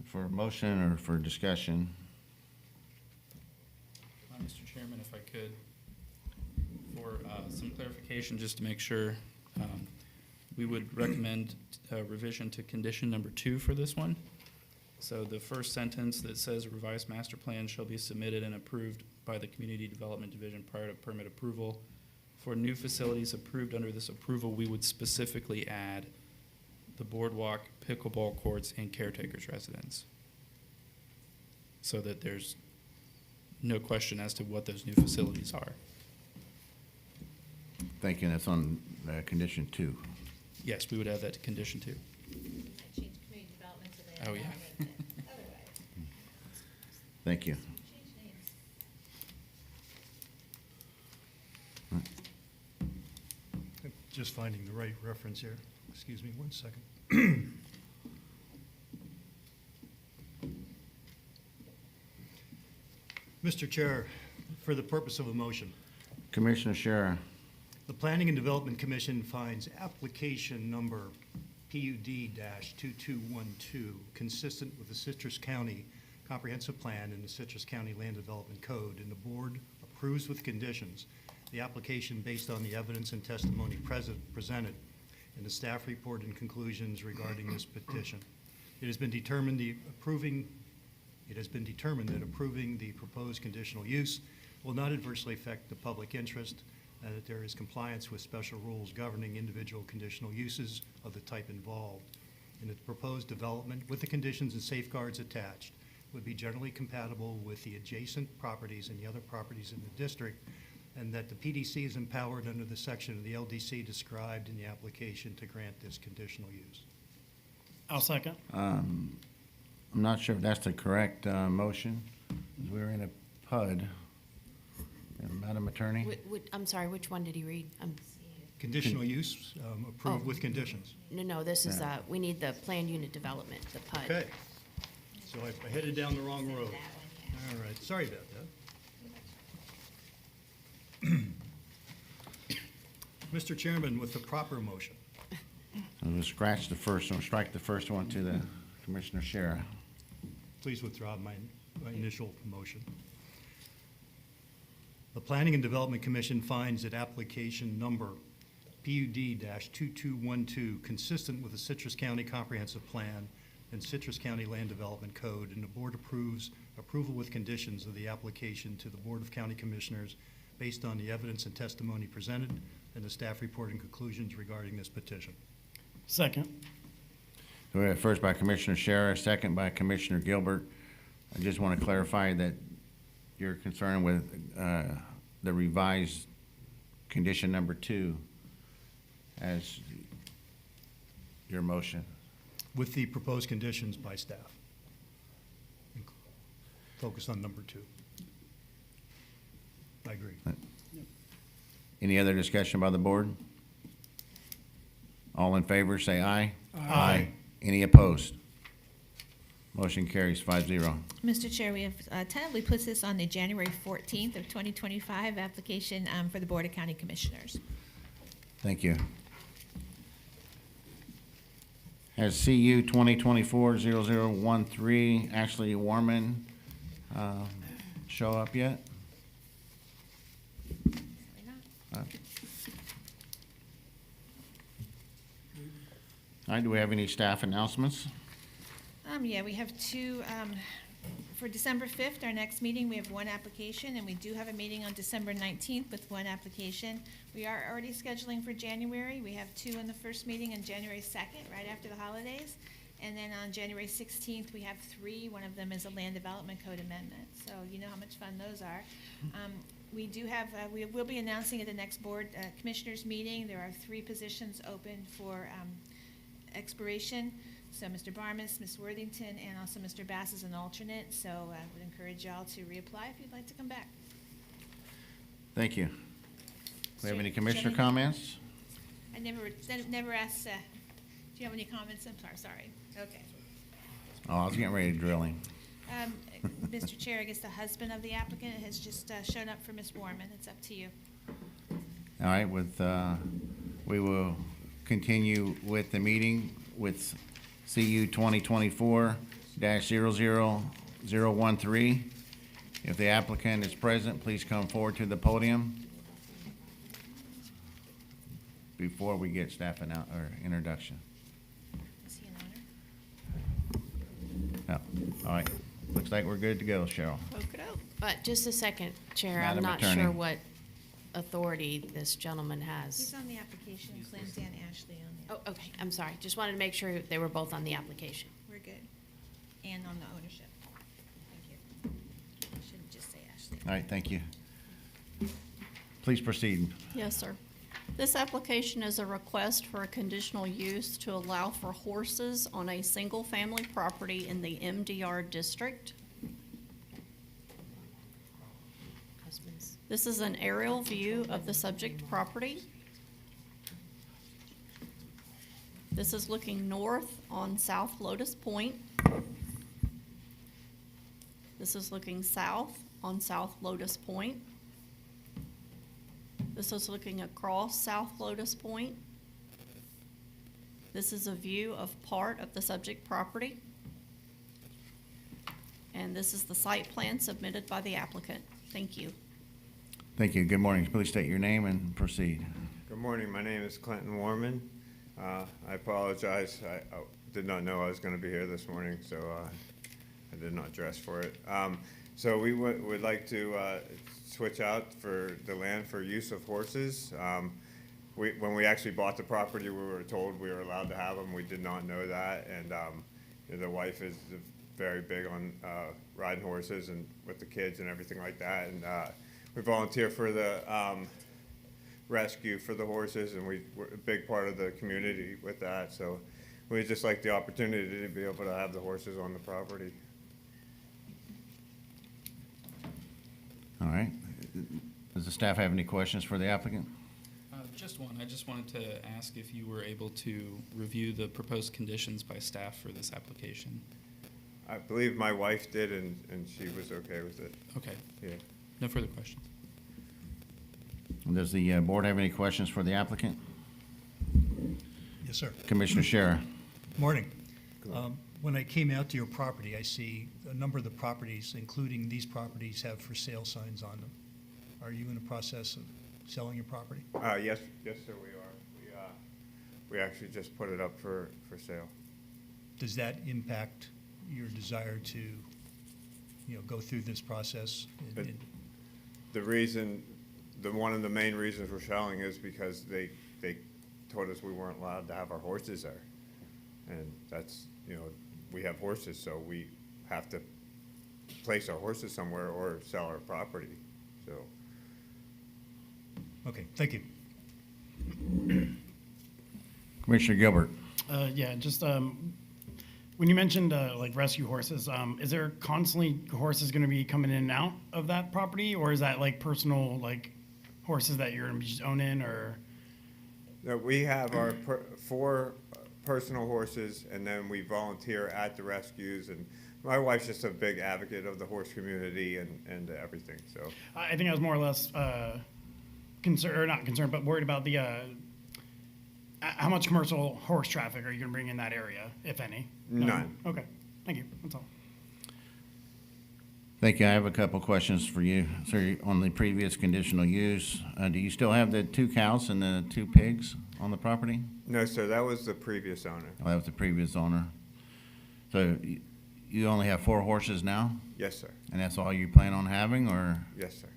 Speaker 14: For a motion or for discussion?
Speaker 4: Mr. Chairman, if I could, for some clarification, just to make sure, we would recommend a revision to condition number 2 for this one. So the first sentence that says a revised master plan shall be submitted and approved by the Community Development Division prior to permit approval. For new facilities approved under this approval, we would specifically add the boardwalk, pickleball courts, and caretaker's residence, so that there's no question as to what those new facilities are.
Speaker 14: Thank you, that's on condition 2.
Speaker 4: Yes, we would add that to condition 2.
Speaker 11: Might change community development so they
Speaker 4: Oh,
Speaker 11: have
Speaker 4: yeah.
Speaker 11: that otherwise.
Speaker 14: Thank you.
Speaker 11: Change names.
Speaker 6: Just finding the right reference here. Excuse me one second. Mr. Chair, for the purpose of a motion,
Speaker 14: Commissioner Shara.
Speaker 6: the Planning and Development Commission finds application number PUD-2212 consistent with the Citrus County Comprehensive Plan and the Citrus County Land Development Code, and the board approves with conditions the application based on the evidence and testimony presented in the staff report and conclusions regarding this petition. It has been determined that approving the proposed conditional use will not adversely affect the public interest, and that there is compliance with special rules governing individual conditional uses of the type involved. And that the proposed development, with the conditions and safeguards attached, would be generally compatible with the adjacent properties and the other properties in the district, and that the PDC is empowered under the section of the LDC described in the application to grant this conditional use.
Speaker 1: I'll second.
Speaker 14: I'm not sure if that's the correct motion. We're in a PUD. Madam Attorney?
Speaker 3: I'm sorry, which one did he read?
Speaker 6: Conditional use, approved with conditions.
Speaker 3: No, this is, we need the planned unit development, the PUD.
Speaker 6: Okay, so I headed down the wrong road. All right, sorry about that. Mr. Chairman, with the proper motion,
Speaker 14: We'll scratch the first one, strike the first one to the Commissioner Shara.
Speaker 6: please withdraw my initial motion. The Planning and Development Commission finds that application number PUD-2212 consistent with the Citrus County Comprehensive Plan and Citrus County Land Development Code, and the board approves approval with conditions of the application to the Board of County Commissioners based on the evidence and testimony presented and the staff report and conclusions regarding this petition.
Speaker 1: Second.
Speaker 14: We have first by Commissioner Shara, second by Commissioner Gilbert. I just want to clarify that you're concerned with the revised condition number 2 as your motion.
Speaker 6: With the proposed conditions by staff. Focus on number 2. I agree.
Speaker 14: Any other discussion by the board? All in favor, say aye.
Speaker 1: Aye.
Speaker 14: Any opposed? Motion carries 5-0.
Speaker 11: Mr. Chair, we have tentatively put this on the January 14th of 2025 application for the Board of County Commissioners.
Speaker 14: Thank you. Has CU 2024-0013 Ashley Warman show up yet? All right, do we have any staff announcements?
Speaker 11: Yeah, we have two, for December 5th, our next meeting, we have one application, and we do have a meeting on December 19th with one application. We are already scheduling for January. We have two in the first meeting on January 2nd, right after the holidays. And then on January 16th, we have three. One of them is a land development code amendment, so you know how much fun those are. We do have, we will be announcing at the next board commissioners meeting, there are 3 positions open for expiration. So Mr. Barmas, Ms. Worthington, and also Mr. Bass is an alternate, so I would encourage y'all to reapply if you'd like to come back.
Speaker 14: Thank you. Do we have any commissioner
Speaker 11: Jenny?
Speaker 14: comments?
Speaker 11: I never asked, do you have any comments? I'm sorry. Okay.
Speaker 14: Oh, I was getting ready to drill him.
Speaker 11: Mr. Chair, I guess the husband of the applicant has just shown up for Ms. Warman. It's up to you.
Speaker 14: All right, we will continue with the meeting with CU 2024-00013. If the applicant is present, please come forward to the podium before we get staff introduction.
Speaker 11: Is he an owner?
Speaker 14: No. All right, looks like we're good to go, Cheryl.
Speaker 3: Okey-doke. But just a second, Chair, I'm
Speaker 14: Madam
Speaker 3: not
Speaker 14: Attorney.
Speaker 3: sure what authority this gentleman has.
Speaker 11: He's on the application, Claims Dan Ashley on the,
Speaker 3: Oh, okay, I'm sorry. Just wanted to make sure they were both on the application.
Speaker 11: we're good. And on the ownership. Thank you. I shouldn't just say Ashley.
Speaker 14: All right, thank you. Please proceed.
Speaker 8: Yes, sir. This application is a request for a conditional use to allow for horses on a single-family property in the MDR district.
Speaker 3: Husbands.
Speaker 8: This is an aerial view of the subject property. This is looking north on South Lotus Point. This is looking south on South Lotus Point. This is looking across South Lotus Point. This is a view of part of the subject property. And this is the site plan submitted by the applicant. Thank you.
Speaker 14: Thank you. Good morning. Please state your name and proceed.
Speaker 15: Good morning. My name is Clinton Warman. I apologize. I did not know I was going to be here this morning, so I did not dress for it. So we would like to switch out for the land for use of horses. When we actually bought the property, we were told we were allowed to have them. We did not know that, and the wife is very big on riding horses and with the kids and everything like that. And we volunteer for the rescue for the horses, and we're a big part of the community with that. So we just like the opportunity to be able to have the horses on the property.
Speaker 14: All right. Does the staff have any questions for the applicant?
Speaker 4: Just one. I just wanted to ask if you were able to review the proposed conditions by staff for this application.
Speaker 15: I believe my wife did, and she was okay with it.
Speaker 4: Okay.
Speaker 15: Yeah.
Speaker 4: No further questions.
Speaker 14: Does the board have any questions for the applicant?
Speaker 6: Yes, sir.
Speaker 14: Commissioner Shara.
Speaker 6: Morning. When I came out to your property, I see a number of the properties, including these properties, have for sale signs on them. Are you in the process of selling your property?
Speaker 15: Yes, sir, we are. We actually just put it up for sale.
Speaker 6: Does that impact your desire to, go through this process?
Speaker 15: One of the main reasons we're selling is because they told us we weren't allowed to have our horses there. And that's, we have horses, so we have to place our horses somewhere or sell our property, so.
Speaker 6: Okay, thank you.
Speaker 14: Commissioner Gilbert.
Speaker 16: Yeah, just when you mentioned like rescue horses, is there constantly horses going to be coming in and out of that property, or is that like personal like horses that you're going to be just owning, or?
Speaker 15: No, we have our 4 personal horses, and then we volunteer at the rescues, and my wife's just a big advocate of the horse community and everything, so.
Speaker 16: I think I was more or less concerned, or not concerned, but worried about the how much commercial horse traffic are you going to bring in that area, if any?
Speaker 15: None.
Speaker 16: Okay, thank you. That's all.
Speaker 14: Thank you. I have a couple questions for you. Sir, on the previous conditional use, do you still have the 2 cows and the 2 pigs on the property?
Speaker 15: No, sir, that was the previous owner.
Speaker 14: Oh, that was the previous owner. So you only have 4 horses now?
Speaker 15: Yes, sir.
Speaker 14: And that's all you plan on having, or?
Speaker 15: Yes, sir.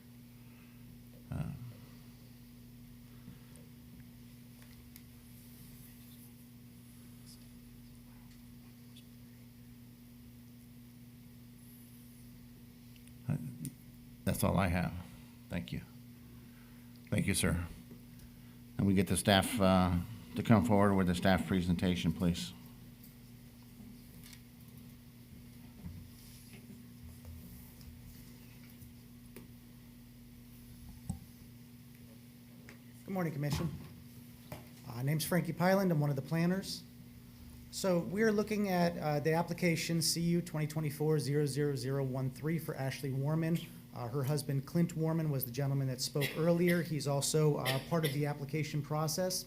Speaker 14: That's all I have. Thank you. Thank you, sir. And we get the staff to come forward with the staff presentation, please.
Speaker 17: Good morning, Commission. Name's Frankie Pyland. I'm one of the planners. So we're looking at the application CU 2024-00013 for Ashley Warman. Her husband, Clint Warman, was the gentleman that spoke earlier. He's also part of the application process.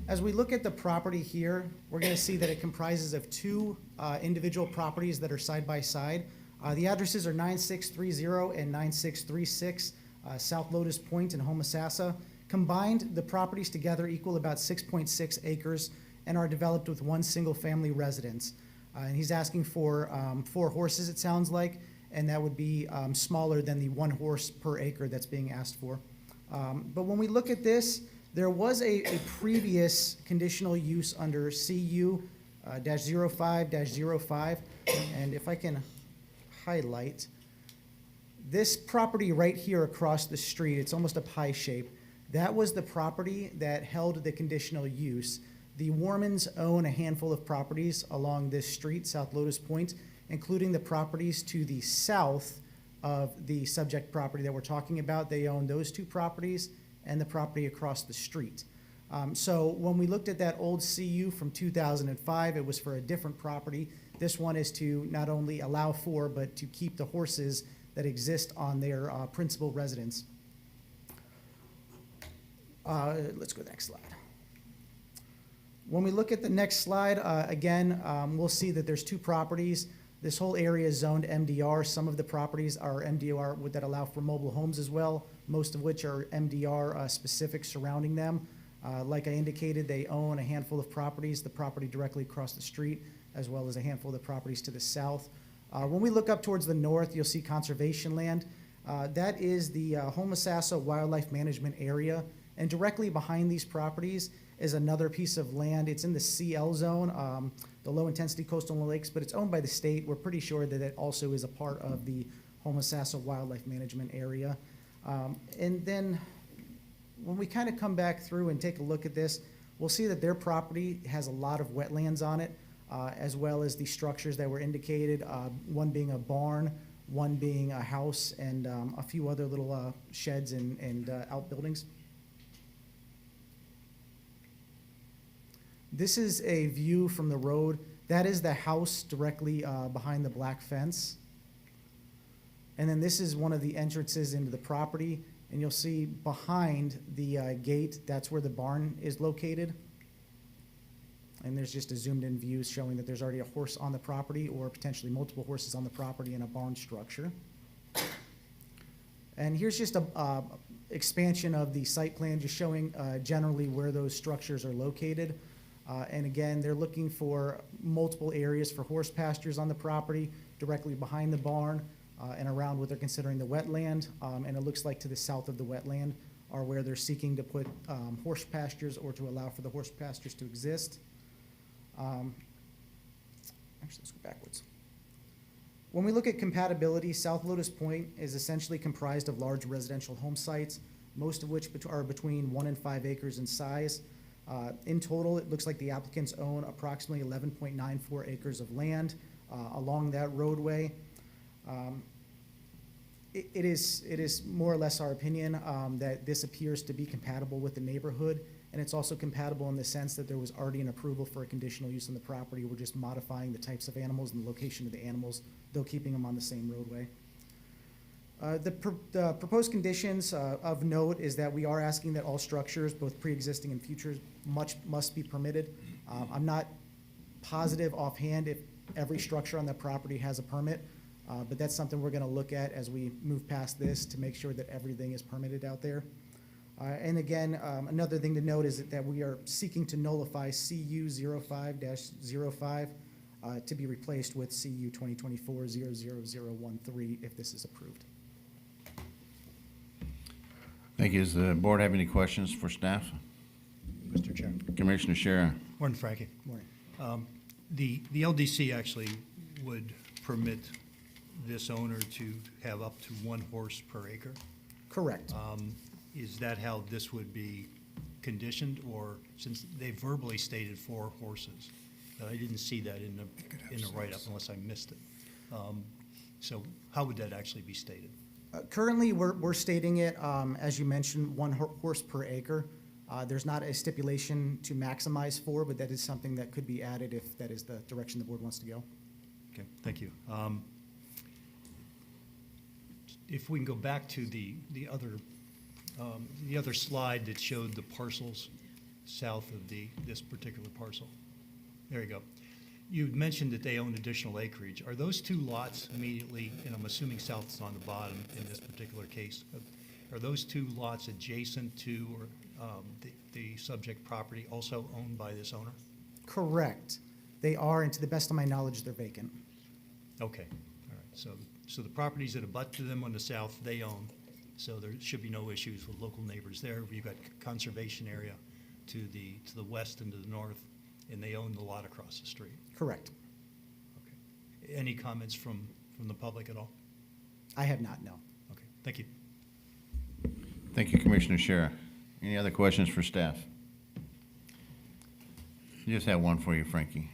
Speaker 17: As we look at the property here, we're going to see that it comprises of 2 individual properties that are side by side. The addresses are 9630 and 9636 South Lotus Point in Homosassa. Combined, the properties together equal about 6.6 acres and are developed with 1 single-family residence. And he's asking for 4 horses, it sounds like, and that would be smaller than the 1 horse per acre that's being asked for. But when we look at this, there was a previous conditional use under CU-05-05, and if I can highlight, This property right here across the street, it's almost a pie shape. That was the property that held the conditional use. The Warmans own a handful of properties along this street, South Lotus Point, including the properties to the south of the subject property that we're talking about. They own those two properties and the property across the street. So when we looked at that old CU from 2005, it was for a different property. This one is to not only allow for, but to keep the horses that exist on their principal residence. Let's go to the next slide. When we look at the next slide, again, we'll see that there's two properties. This whole area is zoned MDR. Some of the properties are MDR that allow for mobile homes as well, most of which are MDR specific surrounding them. Like I indicated, they own a handful of properties, the property directly across the street, as well as a handful of the properties to the south. When we look up towards the north, you'll see conservation land. That is the Homosassa Wildlife Management Area, and directly behind these properties is another piece of land. It's in the CL zone, the low-intensity coastal lakes, but it's owned by the state. We're pretty sure that it also is a part of the Homosassa Wildlife Management Area. And then when we kind of come back through and take a look at this, we'll see that their property has a lot of wetlands on it, as well as the structures that were indicated, one being a barn, one being a house, and a few other little sheds and outbuildings. This is a view from the road. That is the house directly behind the black fence. And then this is one of the entrances into the property. And you'll see behind the gate, that's where the barn is located. And there's just a zoomed in view showing that there's already a horse on the property, or potentially multiple horses on the property in a barn structure. And here's just a expansion of the site plan, just showing generally where those structures are located. And again, they're looking for multiple areas for horse pastures on the property, directly behind the barn, and around what they're considering the wetland. And it looks like to the south of the wetland are where they're seeking to put horse pastures, or to allow for the horse pastures to exist. Actually, let's go backwards. When we look at compatibility, South Lotus Point is essentially comprised of large residential home sites, most of which are between 1 and 5 acres in size. In total, it looks like the applicants own approximately 11.94 acres of land along that roadway. It is more or less our opinion that this appears to be compatible with the neighborhood, and it's also compatible in the sense that there was already an approval for a conditional use on the property. We're just modifying the types of animals and the location of the animals, though keeping them on the same roadway. The proposed conditions of note is that we are asking that all structures, both pre-existing and future, must be permitted. I'm not positive offhand if every structure on that property has a permit, but that's something we're gonna look at as we move past this to make sure that everything is permitted out there. And again, another thing to note is that we are seeking to nullify CU 05-05 to be replaced with CU 2024-00013 if this is approved.
Speaker 14: Thank you. Does the board have any questions for staff?
Speaker 6: Mr. Chair.
Speaker 14: Commissioner Shara.
Speaker 6: Morning, Frankie.
Speaker 17: Morning.
Speaker 6: The LDC actually would permit this owner to have up to 1 horse per acre.
Speaker 17: Correct.
Speaker 6: Is that how this would be conditioned, or since they verbally stated 4 horses? I didn't see that in the write-up unless I missed it. So how would that actually be stated?
Speaker 17: Currently, we're stating it, as you mentioned, 1 horse per acre. There's not a stipulation to maximize 4, but that is something that could be added if that is the direction the board wants to go.
Speaker 6: Okay, thank you. If we can go back to the other slide that showed the parcels south of this particular parcel. There you go. You mentioned that they own additional acreage. Are those 2 lots immediately, and I'm assuming south is on the bottom in this particular case, are those 2 lots adjacent to the subject property also owned by this owner?
Speaker 17: Correct. They are, and to the best of my knowledge, they're vacant.
Speaker 6: Okay, all right. So the properties that abut to them on the south, they own. So there should be no issues with local neighbors there. You've got conservation area to the west and to the north, and they own the lot across the street.
Speaker 17: Correct.
Speaker 6: Okay. Any comments from the public at all?
Speaker 17: I have not, no.
Speaker 6: Thank you.
Speaker 14: Thank you, Commissioner Shara. Any other questions for staff? I just have one for you, Frankie.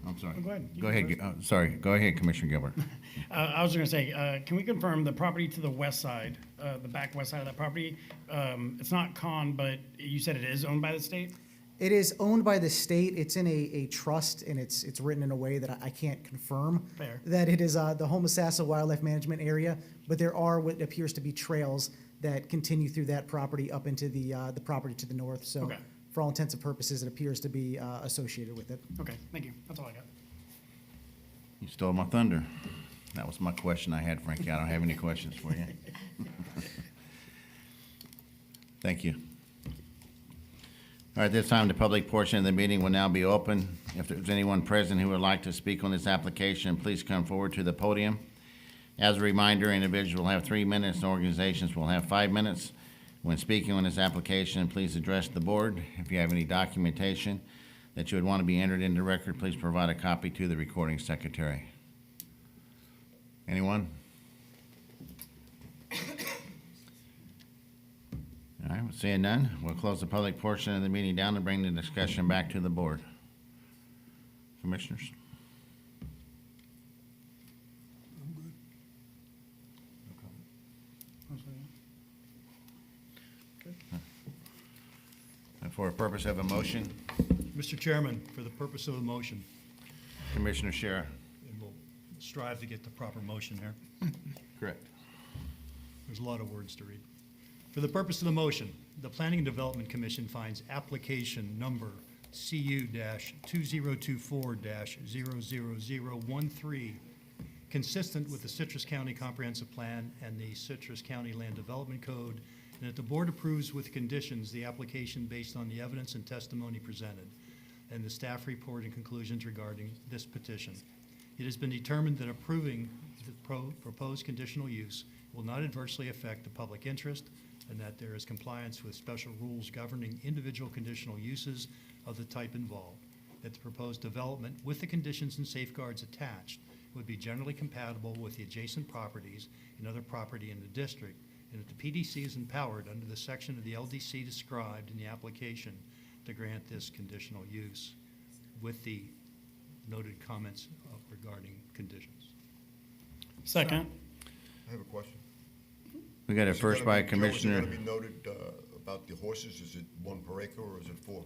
Speaker 14: I'm sorry.
Speaker 16: Oh, go ahead. You
Speaker 14: Go
Speaker 16: go
Speaker 14: ahead.
Speaker 16: first.
Speaker 14: Sorry. Go ahead, Commissioner Gilbert.
Speaker 16: I was going to say, can we confirm the property to the west side, the back west side of that property? It's not Con, but you said it is owned by the state?
Speaker 17: It is owned by the state. It's in a trust, and it's written in a way that I can't confirm
Speaker 16: Fair.
Speaker 17: that it is the Homosassa Wildlife Management Area, but there are what appears to be trails that continue through that property up into the property to the north. So
Speaker 16: Okay.
Speaker 17: for all intents and purposes, it appears to be associated with it.
Speaker 16: Okay, thank you. That's all I got.
Speaker 14: You stole my thunder. That was my question I had, Frankie. I don't have any questions for you. Thank you. All right, this time the public portion of the meeting will now be open. If there's anyone present who would like to speak on this application, please come forward to the podium. As a reminder, individuals will have 3 minutes and organizations will have 5 minutes. When speaking on this application, please address the board. If you have any documentation that you would want to be entered into record, please provide a copy to the recording secretary. Anyone? All right, seeing none, we'll close the public portion of the meeting down and bring the discussion back to the board. Commissioners? And for a purpose of a motion,
Speaker 6: Mr. Chairman, for the purpose of the motion,
Speaker 14: Commissioner Shara.
Speaker 6: and we'll strive to get the proper motion here.
Speaker 14: Correct.
Speaker 6: There's a lot of words to read. For the purpose of the motion, the Planning and Development Commission finds application number CU-2024-00013 consistent with the Citrus County Comprehensive Plan and the Citrus County Land Development Code, and that the board approves with conditions the application based on the evidence and testimony presented, and the staff report and conclusions regarding this petition. It has been determined that approving the proposed conditional use will not adversely affect the public interest, and that there is compliance with special rules governing individual conditional uses of the type involved, that the proposed development with the conditions and safeguards attached would be generally compatible with the adjacent properties and other property in the district, and that the PDC is empowered under the section of the LDC described in the application to grant this conditional use with the noted comments regarding conditions.
Speaker 16: Second.
Speaker 2: I have a question.
Speaker 14: We got a first by Commissioner.
Speaker 2: Is it gonna be noted about the horses? Is it 1 per acre or is it 4?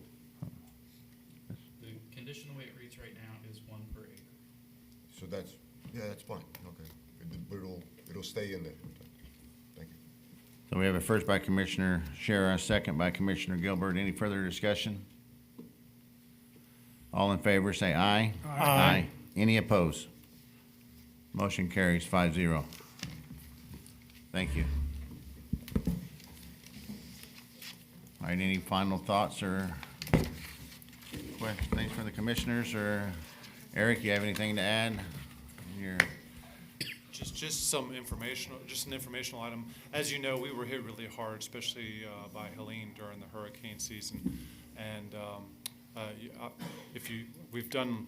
Speaker 4: The condition, the way it reads right now, is 1 per acre.
Speaker 2: So that's, yeah, that's fine, okay. But it'll stay in there. Thank you.
Speaker 14: So we have a first by Commissioner Shara, a second by Commissioner Gilbert. Any further discussion? All in favor, say aye.
Speaker 16: Aye.
Speaker 14: Any opposed? Motion carries 5-0. Thank you. All right, any final thoughts or questions for the commissioners? Or Eric, you have anything to add?
Speaker 18: Just an informational item. As you know, we were hit really hard, especially by Helene during the hurricane season. And we've done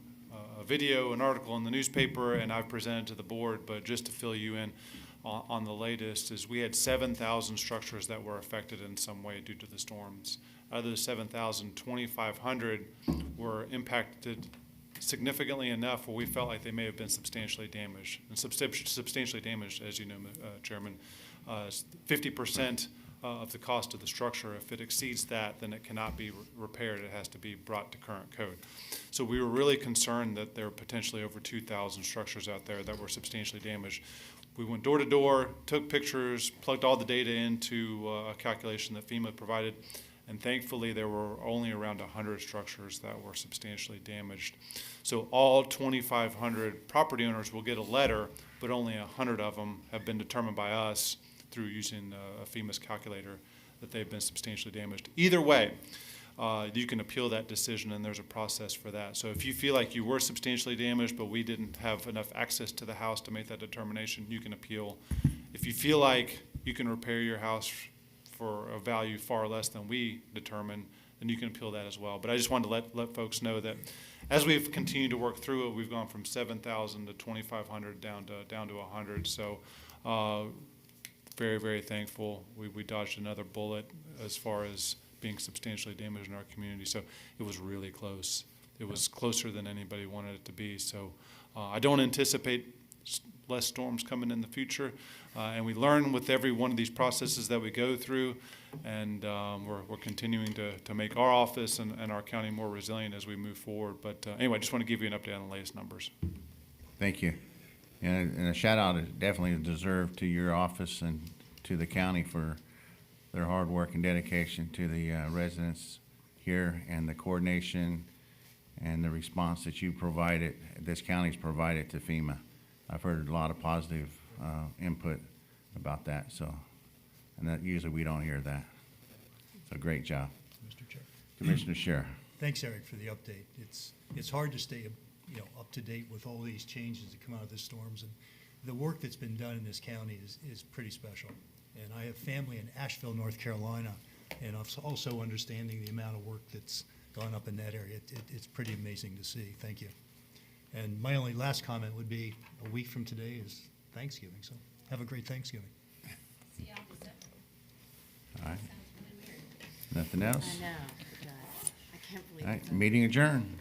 Speaker 18: a video, an article in the newspaper, and I've presented to the board, but just to fill you in on the latest is we had 7,000 structures that were affected in some way due to the storms. Out of the 7,000, 2,500 were impacted significantly enough where we felt like they may have been substantially damaged. And substantially damaged, as you know, Chairman, 50% of the cost of the structure. If it exceeds that, then it cannot be repaired. It has to be brought to current code. So we were really concerned that there were potentially over 2,000 structures out there that were substantially damaged. We went door to door, took pictures, plugged all the data into a calculation that FEMA provided, and thankfully there were only around 100 structures that were substantially damaged. So all 2,500 property owners will get a letter, but only 100 of them have been determined by us through using FEMA's calculator that they've been substantially damaged. Either way, you can appeal that decision, and there's a process for that. So if you feel like you were substantially damaged, but we didn't have enough access to the house to make that determination, you can appeal. If you feel like you can repair your house for a value far less than we determine, then you can appeal that as well. But I just wanted to let folks know that as we've continued to work through it, we've gone from 7,000 to 2,500 down to 100. So very, very thankful. We dodged another bullet as far as being substantially damaged in our community. So it was really close. It was closer than anybody wanted it to be. So I don't anticipate less storms coming in the future. And we learn with every one of these processes that we go through. And we're continuing to make our office and our county more resilient as we move forward. But anyway, I just want to give you an update on the latest numbers.
Speaker 14: Thank you. And a shout out is definitely deserved to your office and to the county for their hard work and dedication to the residents here, and the coordination and the response that you provided, this county's provided to FEMA. I've heard a lot of positive input about that, so, and that usually we don't hear that. So great job.
Speaker 6: Mr. Chair.
Speaker 14: Commissioner Scher.
Speaker 6: Thanks, Eric, for the update. It's hard to stay, up to date with all these changes that come out of the storms, and the work that's been done in this county is pretty special. And I have family in Asheville, North Carolina, and also understanding the amount of work that's gone up in that area. It's pretty amazing to see. Thank you. And my only last comment would be, a week from today is Thanksgiving, so have a great Thanksgiving.
Speaker 14: All right. Nothing else?
Speaker 3: I know. I can't believe
Speaker 14: All
Speaker 3: it.
Speaker 14: right, meeting adjourned.